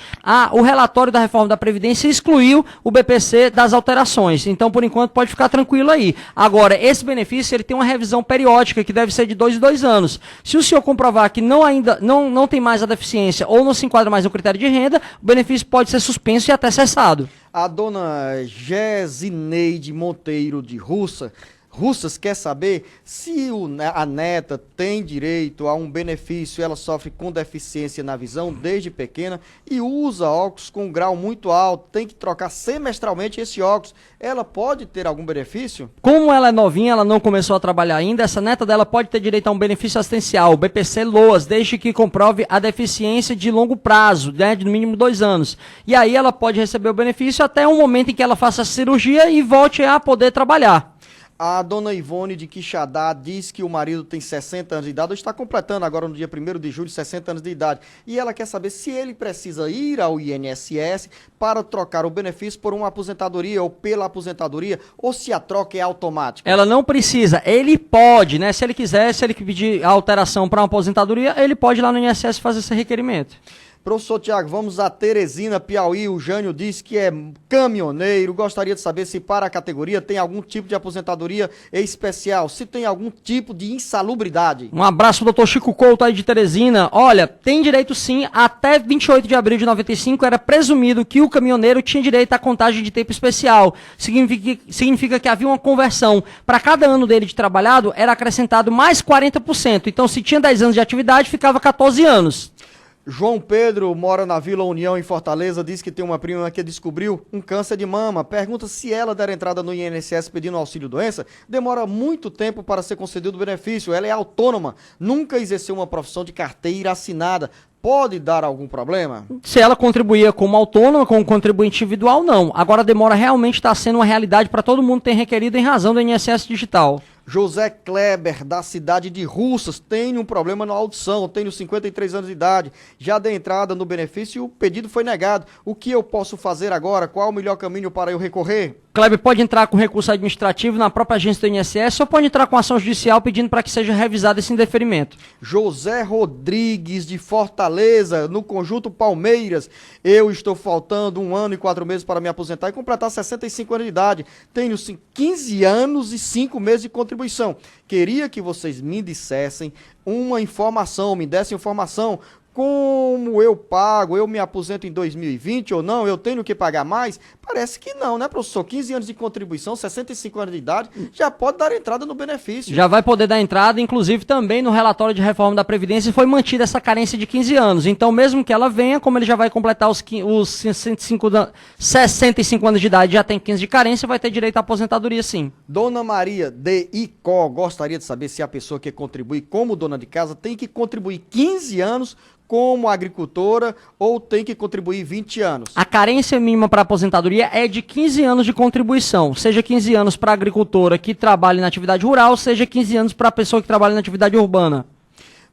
o relatório da reforma da Previdência excluiu o BPC das alterações. Então, por enquanto, pode ficar tranquilo aí. Agora, esse benefício ele tem uma revisão periódica, que deve ser de 2 em 2 anos. Se o senhor comprovar que não tem mais a deficiência ou não se enquadra mais no critério de renda, o benefício pode ser suspenso e até cessado. A dona Gesineide Monteiro de Russas quer saber se a neta tem direito a um benefício. Ela sofre com deficiência na visão desde pequena e usa óculos com um grau muito alto, tem que trocar semestralmente esse óculos. Ela pode ter algum benefício? Como ela é novinha, ela não começou a trabalhar ainda, essa neta dela pode ter direito a um benefício assistencial, o BPC LOAS, desde que comprove a deficiência de longo prazo, né, de no mínimo 2 anos. E aí ela pode receber o benefício até o momento em que ela faça a cirurgia e volte a poder trabalhar. A dona Ivone de Quixadá diz que o marido tem 60 anos de idade, ou está completando agora no dia 1º de julho 60 anos de idade. E ela quer saber se ele precisa ir ao INSS para trocar o benefício por uma aposentadoria ou pela aposentadoria, ou se a troca é automática. Ela não precisa, ele pode, né? Se ele quiser, se ele pedir alteração para uma aposentadoria, ele pode ir lá no INSS fazer esse requerimento. Professor Tiago, vamos a Teresina, Piauí. O Jânio disse que é caminhoneiro. Gostaria de saber se para a categoria tem algum tipo de aposentadoria especial, se tem algum tipo de insalubridade. Um abraço, doutor Chico Couto aí de Teresina. Olha, tem direito sim, até 28 de abril de 95 era presumido que o caminhoneiro tinha direito à contagem de tempo especial. Significa que havia uma conversão. Para cada ano dele de trabalhado, era acrescentado mais 40%. Então, se tinha 10 anos de atividade, ficava 14 anos. João Pedro mora na Vila União, em Fortaleza, diz que tem uma prima que descobriu um câncer de mama. Pergunta se ela der entrada no INSS pedindo auxílio-doença, demora muito tempo para ser concedido o benefício. Ela é autônoma, nunca exerceu uma profissão de carteira assinada. Pode dar algum problema? Se ela contribuía como autônoma, como contribuinte individual, não. Agora a demora realmente está sendo uma realidade para todo mundo ter requerido em razão do INSS digital. José Kleber, da cidade de Russas, tem um problema na audição, tenho 53 anos de idade, já dei entrada no benefício e o pedido foi negado. O que eu posso fazer agora? Qual o melhor caminho para eu recorrer? Kleber pode entrar com recurso administrativo na própria agência do INSS ou pode entrar com ação judicial pedindo para que seja revisado esse indeferimento. José Rodrigues, de Fortaleza, no Conjunto Palmeiras. Eu estou faltando 1 ano e 4 meses para me aposentar e completar 65 anos de idade. Tenho 15 anos e 5 meses de contribuição. Queria que vocês me dessem uma informação, me dessem informação. Como eu pago? Eu me aposento em 2020 ou não? Eu tenho que pagar mais? Parece que não, né, professor? 15 anos de contribuição, 65 anos de idade, já pode dar entrada no benefício. Já vai poder dar entrada, inclusive também no relatório de reforma da Previdência foi mantida essa carência de 15 anos. Então, mesmo que ela venha, como ele já vai completar os 65 anos de idade, já tem 15 de carência, vai ter direito à aposentadoria sim. Dona Maria de Icó gostaria de saber se a pessoa que contribui como dona de casa tem que contribuir 15 anos como agricultora ou tem que contribuir 20 anos? A carência mínima para aposentadoria é de 15 anos de contribuição, seja 15 anos para a agricultora que trabalha na atividade rural, seja 15 anos para a pessoa que trabalha na atividade urbana.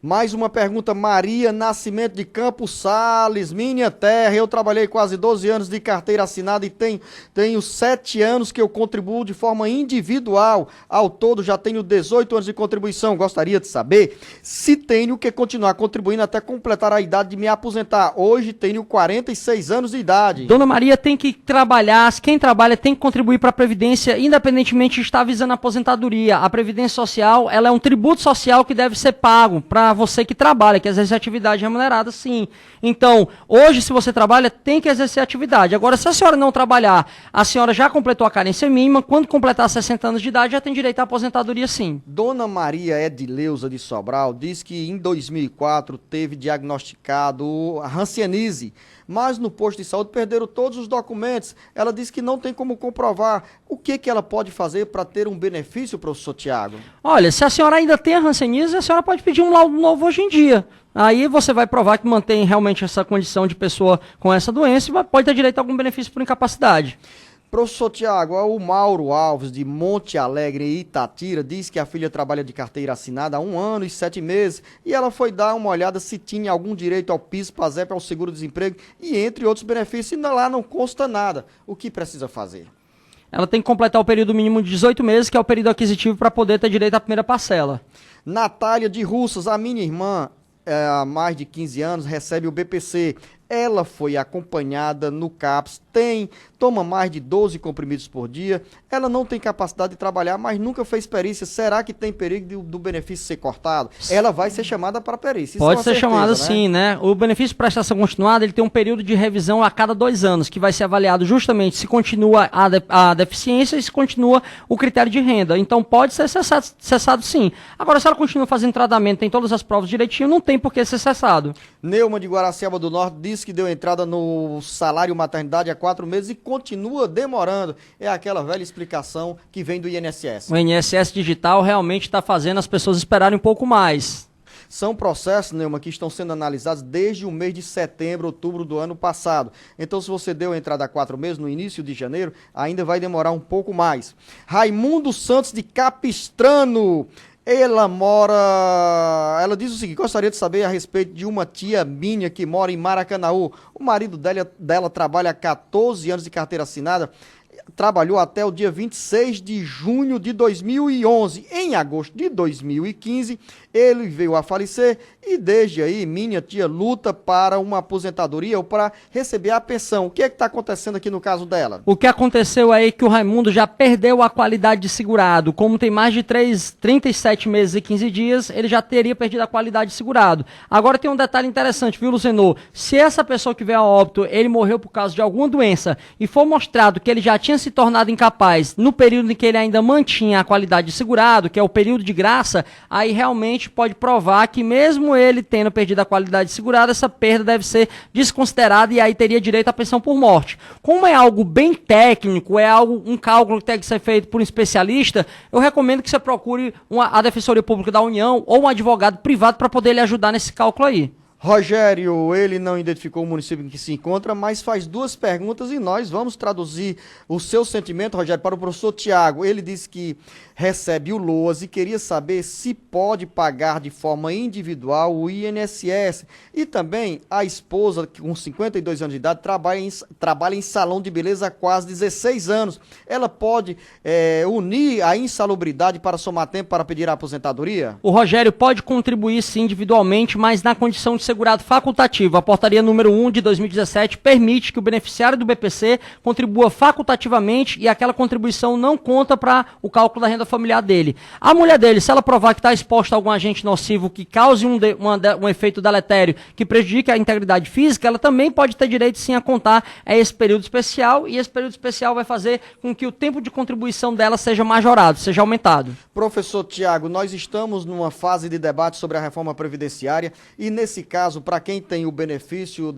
Mais uma pergunta, Maria Nascimento de Campos Sales, minha terra, eu trabalhei quase 12 anos de carteira assinada e tenho 7 anos que eu contribuo de forma individual, ao todo já tenho 18 anos de contribuição, gostaria de saber se tenho que continuar contribuindo até completar a idade de me aposentar, hoje tenho 46 anos de idade. Dona Maria tem que trabalhar, quem trabalha tem que contribuir para a Previdência, independentemente de estar visando a aposentadoria, a Previdência Social, ela é um tributo social que deve ser pago para você que trabalha, que exerce atividade remunerada, sim. Então, hoje, se você trabalha, tem que exercer atividade. Agora, se a senhora não trabalhar, a senhora já completou a carência mínima, quando completar 60 anos de idade, já tem direito à aposentadoria, sim. Dona Maria Edileuza de Sobral diz que em 2004 teve diagnosticado a hanseníase, mas no posto de saúde perderam todos os documentos. Ela diz que não tem como comprovar. O que ela pode fazer para ter um benefício, professor Tiago? Olha, se a senhora ainda tem a hanseníase, a senhora pode pedir um laudo novo hoje em dia. Aí você vai provar que mantém realmente essa condição de pessoa com essa doença e pode ter direito a algum benefício por incapacidade. Professor Tiago, o Mauro Alves, de Monte Alegre, Itatira, diz que a filha trabalha de carteira assinada há 1 ano e 7 meses e ela foi dar uma olhada se tinha algum direito ao PIS, PASEP, ao seguro-desemprego e entre outros benefícios e lá não consta nada. O que precisa fazer? Ela tem que completar o período mínimo de 18 meses, que é o período aquisitivo para poder ter direito à primeira parcela. Natália de Russas, a minha irmã, há mais de 15 anos, recebe o BPC. Ela foi acompanhada no CAPS, toma mais de 12 comprimidos por dia, ela não tem capacidade de trabalhar, mas nunca fez perícia. Será que tem perigo do benefício ser cortado? Ela vai ser chamada para perícia. Pode ser chamada, sim, né? O benefício de prestação continuada, ele tem um período de revisão a cada 2 anos, que vai ser avaliado justamente se continua a deficiência e se continua o critério de renda. Então pode ser cessado sim. Agora, se ela continua fazendo tratamento, tem todas as provas direitinho, não tem por que ser cessado. Neuma de Guaraciaba do Norte diz que deu entrada no salário maternidade há 4 meses e continua demorando. É aquela velha explicação que vem do INSS. O INSS digital realmente está fazendo as pessoas esperarem um pouco mais. São processos, Neumann, que estão sendo analisados desde o mês de setembro, outubro do ano passado. Então, se você deu entrada há 4 meses, no início de janeiro, ainda vai demorar um pouco mais. Raimundo Santos de Capistrano. Ela diz o seguinte: gostaria de saber a respeito de uma tia minha que mora em Maracanaú. O marido dela trabalha há 14 anos de carteira assinada, trabalhou até o dia 26 de junho de 2011. Em agosto de 2015, ele veio a falecer e desde aí minha tia luta para uma aposentadoria ou para receber a pensão. O que é que está acontecendo aqui no caso dela? O que aconteceu aí é que o Raimundo já perdeu a qualidade de segurado. Como tem mais de 37 meses e 15 dias, ele já teria perdido a qualidade de segurado. Agora tem um detalhe interessante, viu, Luzenor? Se essa pessoa que veio a óbito, ele morreu por causa de alguma doença e for mostrado que ele já tinha se tornado incapaz no período em que ele ainda mantinha a qualidade de segurado, que é o período de graça, aí realmente pode provar que mesmo ele tendo perdido a qualidade de segurado, essa perda deve ser desconsiderada e aí teria direito à pensão por morte. Como é algo bem técnico, é um cálculo que tem que ser feito por um especialista, eu recomendo que você procure a Defensoria Pública da União ou um advogado privado para poder lhe ajudar nesse cálculo aí. Rogério, ele não identificou o município em que se encontra, mas faz 2 perguntas e nós vamos traduzir o seu sentimento, Rogério, para o professor Tiago. Ele disse que recebe o LOAS e queria saber se pode pagar de forma individual o INSS. E também a esposa, que com 52 anos de idade, trabalha em salão de beleza há quase 16 anos. Ela pode unir a insalubridade para somar tempo para pedir a aposentadoria? O Rogério pode contribuir sim individualmente, mas na condição de segurado facultativo. A portaria número 1 de 2017 permite que o beneficiário do BPC contribua facultativamente e aquela contribuição não conta para o cálculo da renda familiar dele. A mulher dele, se ela provar que está exposta a algum agente nocivo que cause um efeito deletério que prejudique a integridade física, ela também pode ter direito sim a contar esse período especial e esse período especial vai fazer com que o tempo de contribuição dela seja majorado, seja aumentado. Professor Tiago, nós estamos numa fase de debate sobre a reforma previdenciária e nesse caso, para quem tem o benefício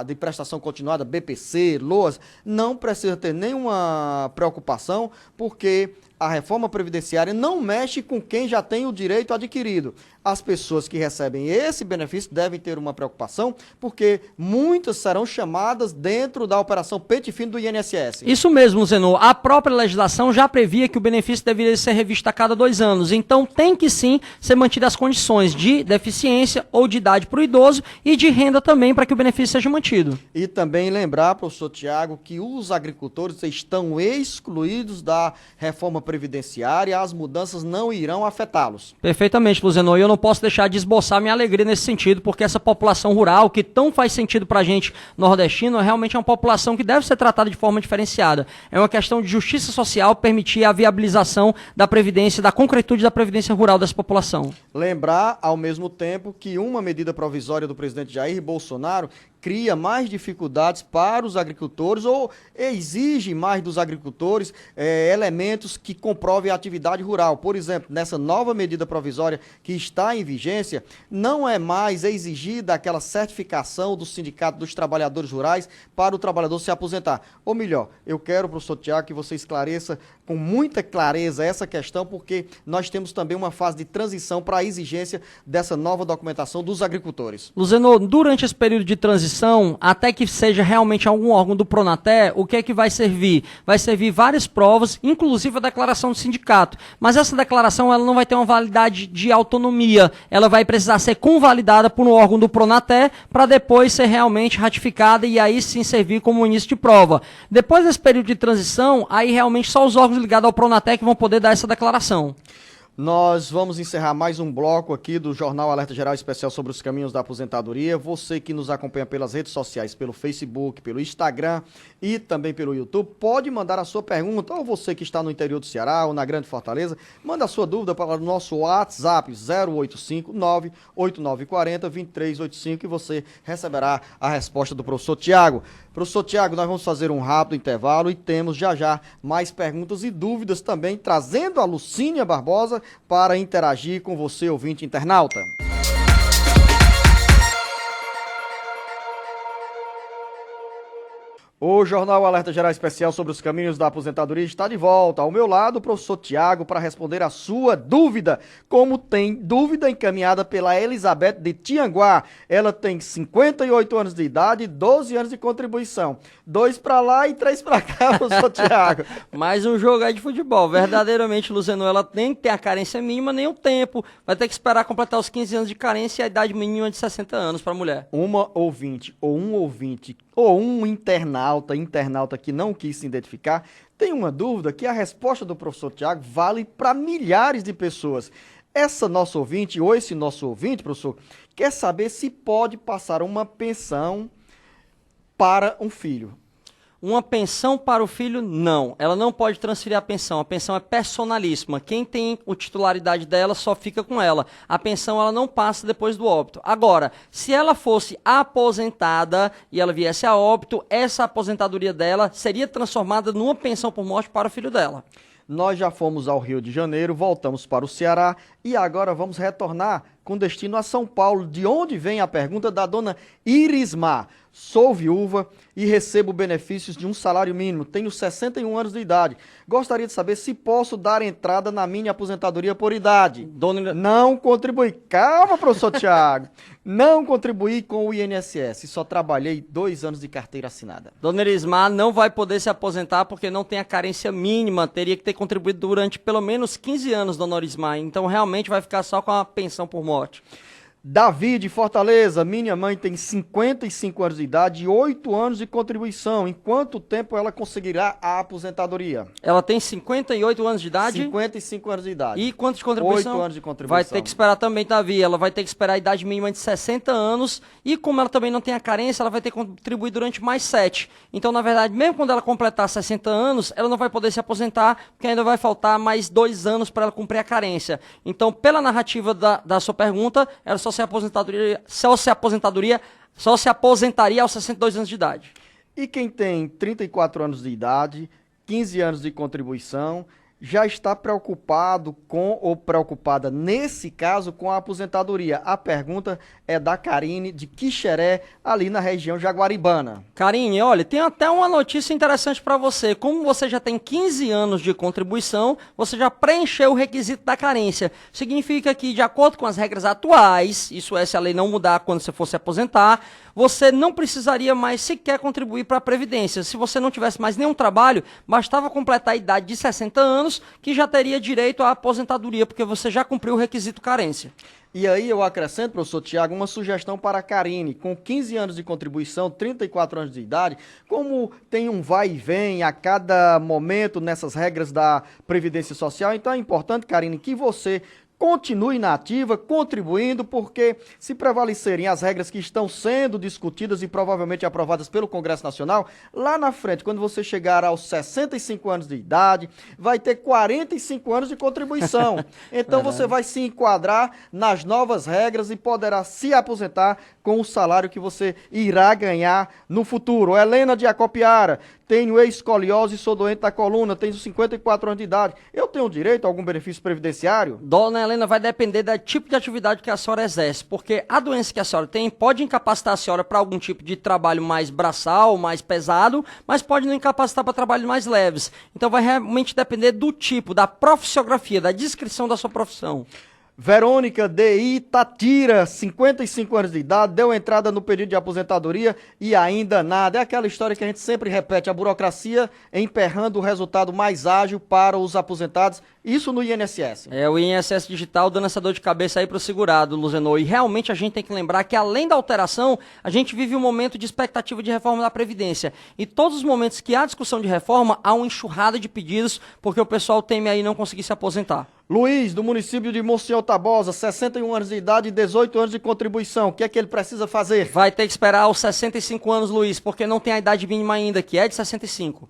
de prestação continuada, BPC, LOAS, não precisa ter nenhuma preocupação, porque a reforma previdenciária não mexe com quem já tem o direito adquirido. As pessoas que recebem esse benefício devem ter uma preocupação, porque muitas serão chamadas dentro da operação pente fino do INSS. Isso mesmo, Zenor. A própria legislação já previa que o benefício deveria ser revisto a cada 2 anos. Então tem que sim ser mantidas as condições de deficiência ou de idade para o idoso e de renda também para que o benefício seja mantido. E também lembrar, professor Tiago, que os agricultores estão excluídos da reforma previdenciária, as mudanças não irão afetá-los. Perfeitamente, Luzenor. Eu não posso deixar de esboçar minha alegria nesse sentido, porque essa população rural, que tão faz sentido pra gente nordestino, realmente é uma população que deve ser tratada de forma diferenciada. É uma questão de justiça social permitir a viabilização da previdência, da concretude da previdência rural dessa população. Lembrar, ao mesmo tempo, que uma medida provisória do presidente Jair Bolsonaro cria mais dificuldades para os agricultores ou exige mais dos agricultores elementos que comprovem a atividade rural. Por exemplo, nessa nova medida provisória que está em vigência, não é mais exigida aquela certificação do Sindicato dos Trabalhadores Rurais para o trabalhador se aposentar. Ou melhor, eu quero, professor Tiago, que você esclareça com muita clareza essa questão, porque nós temos também uma fase de transição para a exigência dessa nova documentação dos agricultores. Luzenor, durante esse período de transição, até que seja realmente algum órgão do Pronaté, o que é que vai servir? Vai servir várias provas, inclusive a declaração do sindicato. Mas essa declaração ela não vai ter uma validade de autonomia. Ela vai precisar ser convalidada por um órgão do Pronaté para depois ser realmente ratificada e aí sim servir como início de prova. Depois desse período de transição, aí realmente só os órgãos ligados ao Pronaté que vão poder dar essa declaração. Nós vamos encerrar mais um bloco aqui do Jornal Alerta Geral Especial sobre os caminhos da aposentadoria. Você que nos acompanha pelas redes sociais, pelo Facebook, pelo Instagram e também pelo YouTube, pode mandar a sua pergunta, ou você que está no interior do Ceará ou na Grande Fortaleza, manda a sua dúvida para o nosso WhatsApp 085-98940-2385 e você receberá a resposta do professor Tiago. Professor Tiago, nós vamos fazer um rápido intervalo e temos já mais perguntas e dúvidas também, trazendo a Lucínia Barbosa para interagir com você, ouvinte internauta. O Jornal Alerta Geral Especial sobre os caminhos da aposentadoria está de volta. Ao meu lado, o professor Tiago, para responder a sua dúvida. Como tem dúvida encaminhada pela Elizabeth de Tianguá. Ela tem 58 anos de idade e 12 anos de contribuição. 2 para lá e 3 para cá, professor Tiago. Mais um jogo aí de futebol. Verdadeiramente, Luciano, ela nem tem a carência mínima, nem o tempo. Vai ter que esperar completar os 15 anos de carência e a idade mínima de 60 anos para a mulher. Uma ouvinte ou um ouvinte ou um internauta que não quis se identificar, tem uma dúvida que a resposta do professor Tiago vale para milhares de pessoas. Essa nossa ouvinte ou esse nosso ouvinte, professor, quer saber se pode passar uma pensão para um filho. Uma pensão para o filho, não. Ela não pode transferir a pensão. A pensão é personalíssima. Quem tem a titularidade dela só fica com ela. A pensão ela não passa depois do óbito. Agora, se ela fosse aposentada e ela viesse a óbito, essa aposentadoria dela seria transformada numa pensão por morte para o filho dela. Nós já fomos ao Rio de Janeiro, voltamos para o Ceará e agora vamos retornar com destino a São Paulo, de onde vem a pergunta da dona Irismar. Sou viúva e recebo benefícios de um salário mínimo. Tenho 61 anos de idade. Gostaria de saber se posso dar entrada na minha aposentadoria por idade. Não contribuí. Calma, professor Tiago. Não contribuí com o INSS. Só trabalhei 2 anos de carteira assinada. Dona Irismar não vai poder se aposentar porque não tem a carência mínima. Teria que ter contribuído durante pelo menos 15 anos, dona Irismar. Então realmente vai ficar só com a pensão por morte. Davi, de Fortaleza, minha mãe tem 55 anos de idade e 8 anos de contribuição. Em quanto tempo ela conseguirá a aposentadoria? Ela tem 58 anos de idade? 55 anos de idade. E quanto de contribuição? 8 anos de contribuição. Vai ter que esperar também, Davi. Ela vai ter que esperar a idade mínima de 60 anos. E como ela também não tem a carência, ela vai ter que contribuir durante mais 7. Então, na verdade, mesmo quando ela completar 60 anos, ela não vai poder se aposentar, porque ainda vai faltar mais 2 anos para ela cumprir a carência. Então, pela narrativa da sua pergunta, ela só se aposentaria aos 62 anos de idade. E quem tem 34 anos de idade, 15 anos de contribuição, já está preocupado com ou preocupada, nesse caso, com a aposentadoria. A pergunta é da Karine, de Quixeré, ali na região jaguaribana. Karine, olha, tem até uma notícia interessante para você. Como você já tem 15 anos de contribuição, você já preencheu o requisito da carência. Significa que, de acordo com as regras atuais, isso é, se a lei não mudar quando você for se aposentar, você não precisaria mais sequer contribuir para a Previdência. Se você não tivesse mais nenhum trabalho, bastava completar a idade de 60 anos, que já teria direito à aposentadoria, porque você já cumpriu o requisito carência. E aí eu acrescento, professor Tiago, uma sugestão para a Karine, com 15 anos de contribuição, 34 anos de idade, como tem um vai e vem a cada momento nessas regras da Previdência Social, então é importante, Karine, que você continue na ativa, contribuindo, porque se prevalecerem as regras que estão sendo discutidas e provavelmente aprovadas pelo Congresso Nacional, lá na frente, quando você chegar aos 65 anos de idade, vai ter 45 anos de contribuição. Então você vai se enquadrar nas novas regras e poderá se aposentar com o salário que você irá ganhar no futuro. Helena de Acopiara, tenho escoliose e sou doente da coluna, tenho 54 anos de idade. Eu tenho direito a algum benefício previdenciário? Dona Helena, vai depender do tipo de atividade que a senhora exerce, porque a doença que a senhora tem pode incapacitar a senhora para algum tipo de trabalho mais braçal, mais pesado, mas pode não incapacitar para trabalhos mais leves. Então vai realmente depender do tipo, da profissiografia, da descrição da sua profissão. Verônica de Itatira, 55 anos de idade, deu entrada no período de aposentadoria e ainda nada. É aquela história que a gente sempre repete, a burocracia emperrando o resultado mais ágil para os aposentados, isso no INSS. É, o INSS digital dando essa dor de cabeça aí para o segurado, Luzenor. E realmente a gente tem que lembrar que além da alteração, a gente vive um momento de expectativa de reforma da Previdência. E todos os momentos que há discussão de reforma, há uma enxurrada de pedidos, porque o pessoal teme aí não conseguir se aposentar. Luiz, do município de Monsenhor Tabosa, 61 anos de idade e 18 anos de contribuição. O que é que ele precisa fazer? Vai ter que esperar aos 65 anos, Luiz, porque não tem a idade mínima ainda, que é de 65.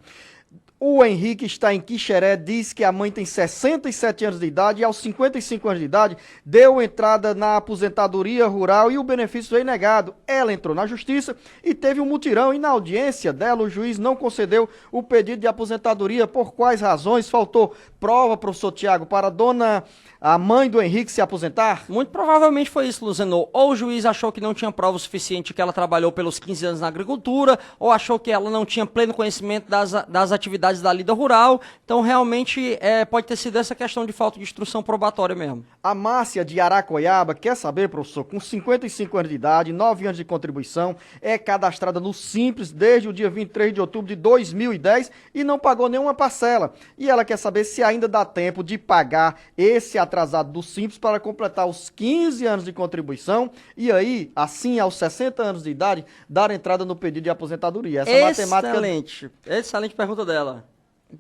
O Henrique está em Quixeré, diz que a mãe tem 67 anos de idade e aos 55 anos de idade deu entrada na aposentadoria rural e o benefício foi negado. Ela entrou na justiça e teve um mutirão e na audiência dela o juiz não concedeu o pedido de aposentadoria. Por quais razões? Faltou prova, professor Tiago, para a mãe do Henrique se aposentar? Muito provavelmente foi isso, Luzenor. Ou o juiz achou que não tinha prova suficiente que ela trabalhou pelos 15 anos na agricultura, ou achou que ela não tinha pleno conhecimento das atividades da lida rural. Então, realmente, pode ter sido essa questão de falta de instrução probatória mesmo. A Márcia de Aracoiaba quer saber, professor, com 55 anos de idade, 9 anos de contribuição, é cadastrada no Simples desde o dia 23 de outubro de 2010 e não pagou nenhuma parcela. E ela quer saber se ainda dá tempo de pagar esse atrasado do Simples para completar os 15 anos de contribuição e aí, assim, aos 60 anos de idade, dar entrada no pedido de aposentadoria. Essa matemática... Excelente pergunta dela.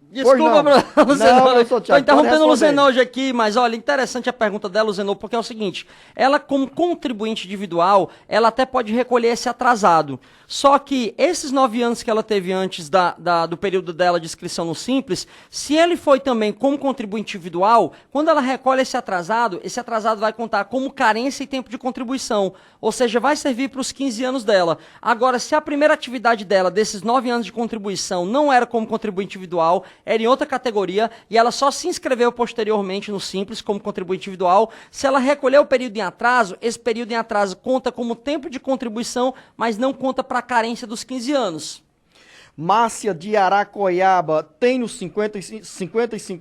Desculpa, Luzenor. Estou interrompendo o Luzenor hoje aqui, mas olha, interessante a pergunta dela, Luzenor, porque é o seguinte, ela como contribuinte individual, ela até pode recolher esse atrasado. Só que esses 9 anos que ela teve antes do período dela de inscrição no Simples, se ele foi também como contribuinte individual, quando ela recolhe esse atrasado vai contar como carência e tempo de contribuição. Ou seja, vai servir para os 15 anos dela. Agora, se a primeira atividade dela, desses 9 anos de contribuição, não era como contribuinte individual, era em outra categoria, e ela só se inscreveu posteriormente no Simples como contribuinte individual, se ela recolher o período em atraso, esse período em atraso conta como tempo de contribuição, mas não conta para a carência dos 15 anos. Márcia de Aracoiaba tem nos 55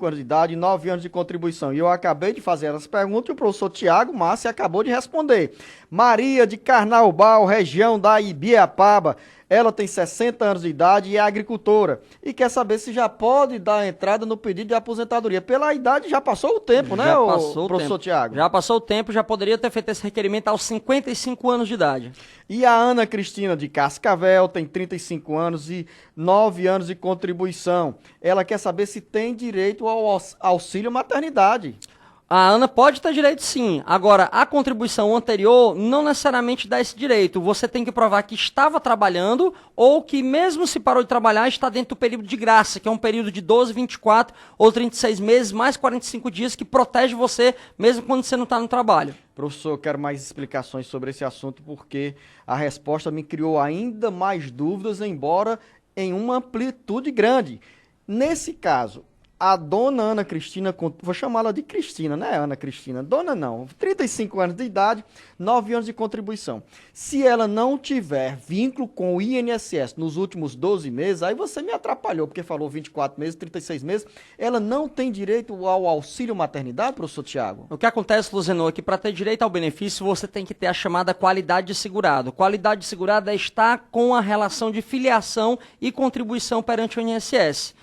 anos de idade, 9 anos de contribuição. E eu acabei de fazer as perguntas e o professor Tiago Márcia acabou de responder. Maria de Carnaubal, região da Ibiapaba. Ela tem 60 anos de idade e é agricultora. E quer saber se já pode dar entrada no pedido de aposentadoria. Pela idade já passou o tempo, né, professor Tiago? Já passou o tempo, já poderia ter feito esse requerimento aos 55 anos de idade. E a Ana Cristina de Cascavel tem 35 anos e 9 anos de contribuição. Ela quer saber se tem direito ao auxílio maternidade. A Ana pode ter direito sim, agora a contribuição anterior não necessariamente dá esse direito, você tem que provar que estava trabalhando ou que mesmo se parou de trabalhar está dentro do período de graça, que é um período de 12, 24 ou 36 meses, mais 45 dias que protege você mesmo quando você não está no trabalho. Professor, eu quero mais explicações sobre esse assunto porque a resposta me criou ainda mais dúvidas, embora em uma amplitude grande. Nesse caso, a dona Ana Cristina, vou chamá-la de Cristina, né, Ana Cristina? Dona não, 35 anos de idade, 9 anos de contribuição. Se ela não tiver vínculo com o INSS nos últimos 12 meses, aí você me atrapalhou, porque falou 24 meses, 36 meses, ela não tem direito ao auxílio maternidade, professor Tiago? O que acontece, Luzenor, é que para ter direito ao benefício, você tem que ter a chamada qualidade de segurado. Qualidade de segurado é estar com a relação de filiação e contribuição perante o INSS.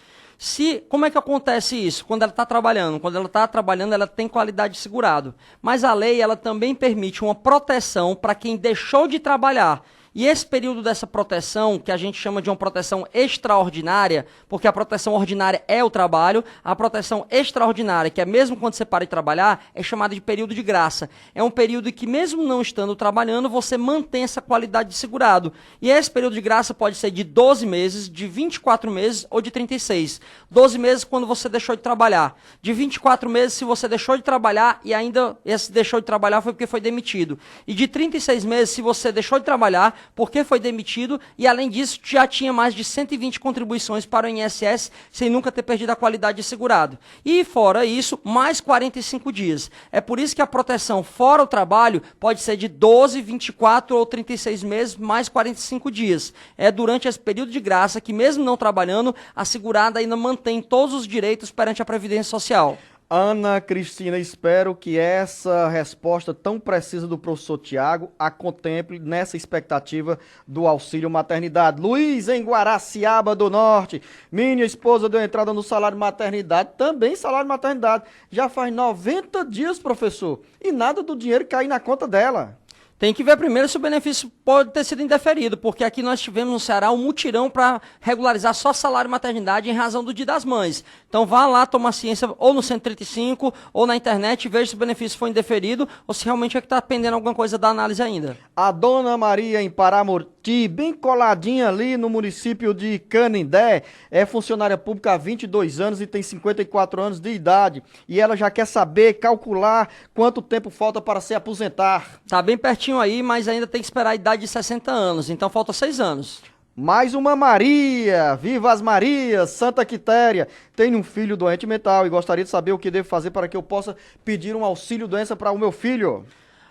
Como é que acontece isso? Quando ela está trabalhando. Quando ela está trabalhando, ela tem qualidade de segurado. Mas a lei, ela também permite uma proteção para quem deixou de trabalhar. E esse período dessa proteção, que a gente chama de uma proteção extraordinária, porque a proteção ordinária é o trabalho, a proteção extraordinária, que é mesmo quando você para de trabalhar, é chamada de período de graça. É um período que mesmo não estando trabalhando, você mantém essa qualidade de segurado. E esse período de graça pode ser de 12 meses, de 24 meses ou de 36. 12 meses quando você deixou de trabalhar. De 24 meses se você deixou de trabalhar e ainda esse deixou de trabalhar foi porque foi demitido. E de 36 meses se você deixou de trabalhar porque foi demitido e, além disso, já tinha mais de 120 contribuições para o INSS sem nunca ter perdido a qualidade de segurado. E, fora isso, mais 45 dias. É por isso que a proteção fora o trabalho pode ser de 12, 24 ou 36 meses, mais 45 dias. É durante esse período de graça que, mesmo não trabalhando, a segurada ainda mantém todos os direitos perante a Previdência Social. Ana Cristina, espero que essa resposta tão precisa do professor Tiago a contemple nessa expectativa do auxílio maternidade. Luiz, em Guaraciaba do Norte, minha esposa deu entrada no salário maternidade, também salário maternidade, já faz 90 dias, professor, e nada do dinheiro cair na conta dela. Tem que ver primeiro se o benefício pode ter sido indeferido, porque aqui nós tivemos no Ceará um mutirão para regularizar só salário e maternidade em razão do Dia das Mães. Então vá lá tomar ciência ou no 135 ou na internet e veja se o benefício foi indeferido ou se realmente é que está pendendo alguma coisa da análise ainda. A Dona Maria em Paramoti, bem coladinha ali no município de Canindé, é funcionária pública há 22 anos e tem 54 anos de idade. E ela já quer saber, calcular quanto tempo falta para se aposentar. Tá bem pertinho aí, mas ainda tem que esperar a idade de 60 anos, então falta 6 anos. Mais uma Maria, viva as Marias, Santa Quitéria, tenho um filho doente mental e gostaria de saber o que devo fazer para que eu possa pedir um auxílio doença para o meu filho.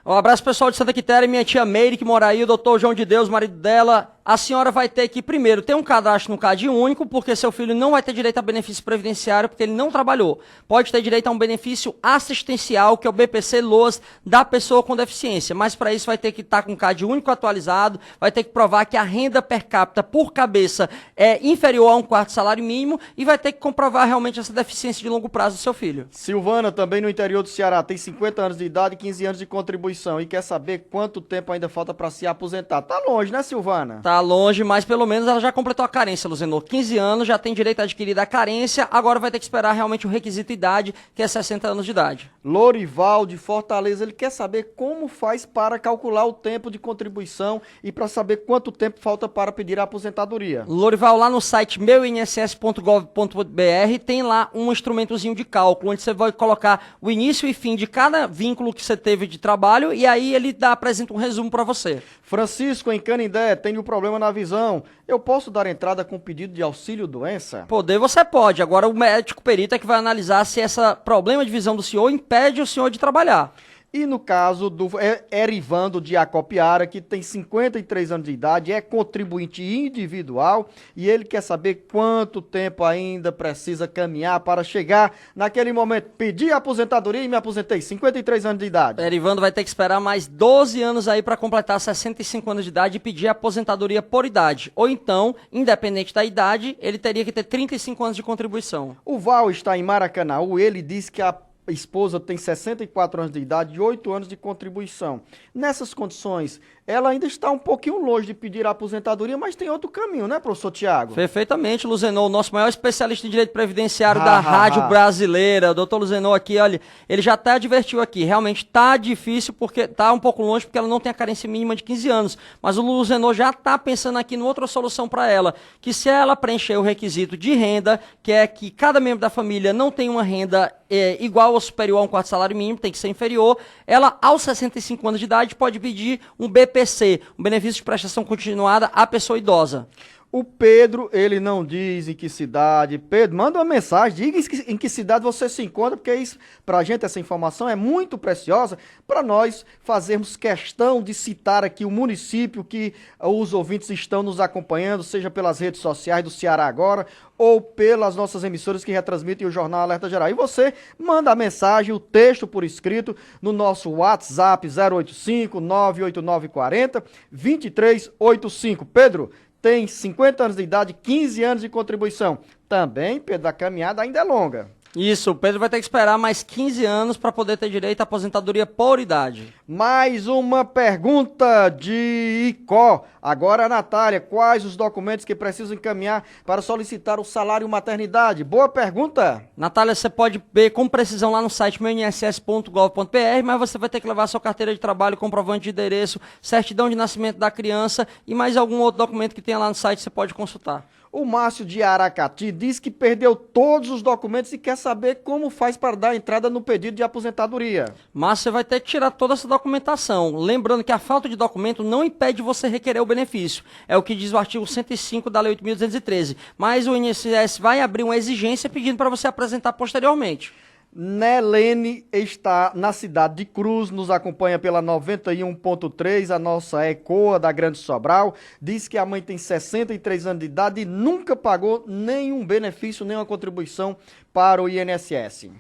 Um abraço pessoal de Santa Quitéria e minha tia Meire, que mora aí, o doutor João de Deus, marido dela. A senhora vai ter que, primeiro, ter um cadastro no CAD único, porque seu filho não vai ter direito a benefício previdenciário, porque ele não trabalhou. Pode ter direito a um benefício assistencial, que é o BPC-LOAS, da pessoa com deficiência. Mas para isso vai ter que estar com o CAD único atualizado, vai ter que provar que a renda per capita por cabeça é inferior a 1/4 salário mínimo e vai ter que comprovar realmente essa deficiência de longo prazo do seu filho. Silvana, também no interior do Ceará, tem 50 anos de idade e 15 anos de contribuição e quer saber quanto tempo ainda falta para se aposentar. Tá longe, né, Silvana? Tá longe, mas pelo menos ela já completou a carência, Luzenor. 15 anos, já tem direito adquirido a carência, agora vai ter que esperar realmente o requisito de idade, que é 60 anos de idade. Lorival, de Fortaleza, ele quer saber como faz para calcular o tempo de contribuição e para saber quanto tempo falta para pedir a aposentadoria. Lorival, lá no site meuinss.gov.br tem lá um instrumentozinho de cálculo, onde você vai colocar o início e fim de cada vínculo que você teve de trabalho e aí ele apresenta um resumo para você. Francisco, em Canindé, tem um problema na visão. Eu posso dar entrada com pedido de auxílio doença? Poder você pode, agora o médico perito é que vai analisar se esse problema de visão do senhor impede o senhor de trabalhar. E no caso do Erivando de Acopiara, que tem 53 anos de idade, é contribuinte individual e ele quer saber quanto tempo ainda precisa caminhar para chegar naquele momento. Pedi a aposentadoria e me aposentei, 53 anos de idade. Erivando vai ter que esperar mais 12 anos aí para completar 65 anos de idade e pedir a aposentadoria por idade. Ou então, independente da idade, ele teria que ter 35 anos de contribuição. O Val está em Maracanaú, ele diz que a esposa tem 64 anos de idade e 8 anos de contribuição. Nessas condições, ela ainda está um pouquinho longe de pedir a aposentadoria, mas tem outro caminho, né, professor Tiago? Perfeitamente, Luzenor, o nosso maior especialista em direito previdenciário da rádio brasileira, o doutor Luzenor aqui, olha, ele já até advertiu aqui, realmente tá difícil, porque tá um pouco longe, porque ela não tem a carência mínima de 15 anos, mas o Luzenor já tá pensando aqui em outra solução para ela, que se ela preencher o requisito de renda, que é que cada membro da família não tem uma renda igual ou superior a 1/4 salário mínimo, tem que ser inferior, ela aos 65 anos de idade pode pedir um BPC, um benefício de prestação continuada à pessoa idosa. O Pedro, ele não diz em que cidade. Pedro, manda uma mensagem, diga em que cidade você se encontra, porque isso, pra gente, essa informação é muito preciosa para nós fazermos questão de citar aqui o município que os ouvintes estão nos acompanhando, seja pelas redes sociais do Ceará Agora ou pelas nossas emissoras que retransmitem o Jornal Alerta Geral. E você manda a mensagem, o texto por escrito, no nosso WhatsApp 085 98940 2385. Pedro, tem 50 anos de idade, 15 anos de contribuição. Também, Pedro, a caminhada ainda é longa. Isso, o Pedro vai ter que esperar mais 15 anos para poder ter direito à aposentadoria por idade. Mais uma pergunta de Icó. Agora, a Natália, quais os documentos que precisam encaminhar para solicitar o salário maternidade? Boa pergunta. Natália, você pode ver com precisão lá no site meuinss.gov.br, mas você vai ter que levar a sua carteira de trabalho, comprovante de endereço, certidão de nascimento da criança e mais algum outro documento que tenha lá no site, você pode consultar. O Márcio de Aracati diz que perdeu todos os documentos e quer saber como faz para dar entrada no pedido de aposentadoria. Mas você vai ter que tirar toda essa documentação. Lembrando que a falta de documento não impede você requerer o benefício. É o que diz o artigo 105 da Lei 8.213. Mas o INSS vai abrir uma exigência pedindo para você apresentar posteriormente. Nelene está na cidade de Cruz, nos acompanha pela 91.3, a nossa ECOA da Grande Sobral. Diz que a mãe tem 63 anos de idade e nunca pagou nenhum benefício, nenhuma contribuição para o INSS.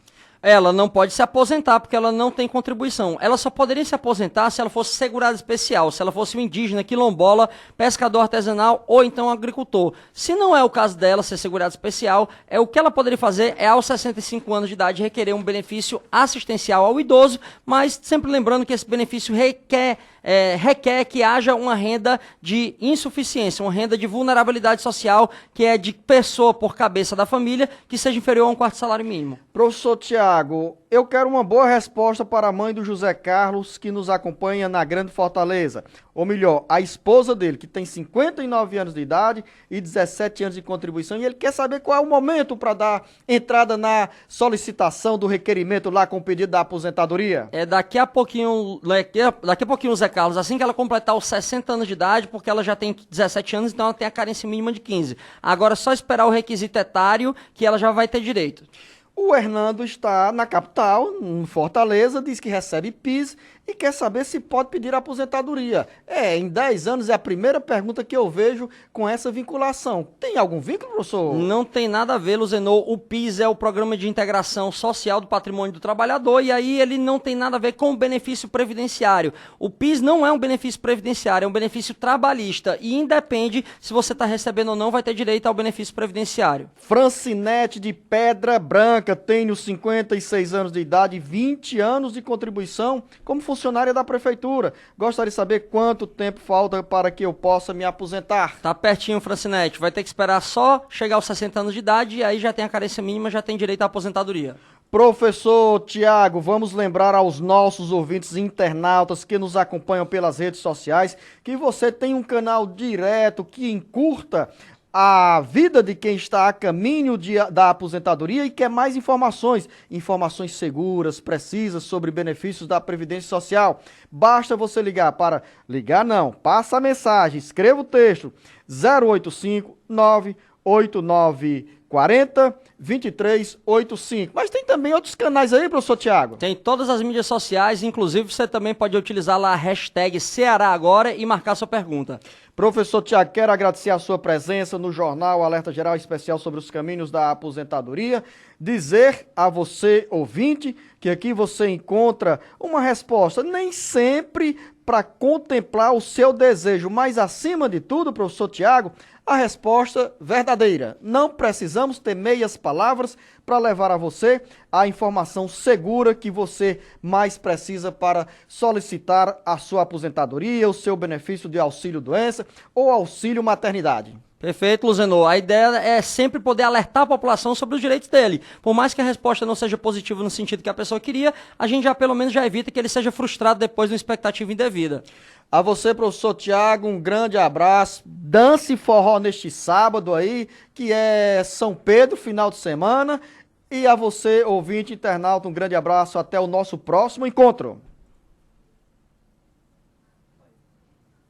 Ela não pode se aposentar porque ela não tem contribuição. Ela só poderia se aposentar se ela fosse segurada especial, se ela fosse um indígena, quilombola, pescador artesanal ou então um agricultor. Se não é o caso dela ser segurada especial, o que ela poderia fazer é aos 65 anos de idade requerer um benefício assistencial ao idoso, mas sempre lembrando que esse benefício requer que haja uma renda de insuficiência, uma renda de vulnerabilidade social, que é de pessoa por cabeça da família, que seja inferior a um quarto salário mínimo. Professor Tiago, eu quero uma boa resposta para a mãe do José Carlos, que nos acompanha na Grande Fortaleza. Ou melhor, a esposa dele, que tem 59 anos de idade e 17 anos de contribuição, e ele quer saber qual é o momento para dar entrada na solicitação do requerimento lá com o pedido da aposentadoria. Daqui a pouquinho, Zé Carlos, assim que ela completar os 60 anos de idade, porque ela já tem 17 anos, então ela tem a carência mínima de 15. Agora é só esperar o requisito etário que ela já vai ter direito. O Hernando está na capital, em Fortaleza, diz que recebe PIS e quer saber se pode pedir aposentadoria. Em 10 anos é a primeira pergunta que eu vejo com essa vinculação. Tem algum vínculo, professor? Não tem nada a ver, Luzenor. O PIS é o Programa de Integração Social do Patrimônio do Trabalhador e aí ele não tem nada a ver com o benefício previdenciário. O PIS não é um benefício previdenciário, é um benefício trabalhista e independe se você está recebendo ou não, vai ter direito ao benefício previdenciário. Francinete de Pedra Branca, tenho 56 anos de idade, 20 anos de contribuição como funcionária da prefeitura. Gostaria de saber quanto tempo falta para que eu possa me aposentar. Tá pertinho, Francinete. Vai ter que esperar só chegar aos 60 anos de idade e aí já tem a carência mínima, já tem direito à aposentadoria. Professor Tiago, vamos lembrar aos nossos ouvintes internautas que nos acompanham pelas redes sociais que você tem um canal direto que encurta a vida de quem está a caminho da aposentadoria e quer mais informações seguras, precisas sobre benefícios da Previdência Social. Basta você passa a mensagem, escreva o texto 085 989 40 2385. Mas tem também outros canais aí, professor Tiago? Tem todas as mídias sociais, inclusive você também pode utilizar lá a hashtag Ceará Agora e marcar sua pergunta. Professor Tiago, quero agradecer a sua presença no Jornal Alerta Geral Especial sobre os caminhos da aposentadoria. Dizer a você, ouvinte, que aqui você encontra uma resposta nem sempre para contemplar o seu desejo, mas acima de tudo, professor Tiago, a resposta verdadeira. Não precisamos ter meias palavras para levar a você a informação segura que você mais precisa para solicitar a sua aposentadoria, o seu benefício de auxílio-doença ou auxílio-maternidade. Perfeito, Luzenor. A ideia é sempre poder alertar a população sobre os direitos dele. Por mais que a resposta não seja positiva no sentido que a pessoa queria, a gente já pelo menos já evita que ele seja frustrado depois de uma expectativa indevida. A você, professor Tiago, um grande abraço. Dance forró neste sábado aí, que é São Pedro, final de semana. E a você, ouvinte internauta, um grande abraço. Até o nosso próximo encontro.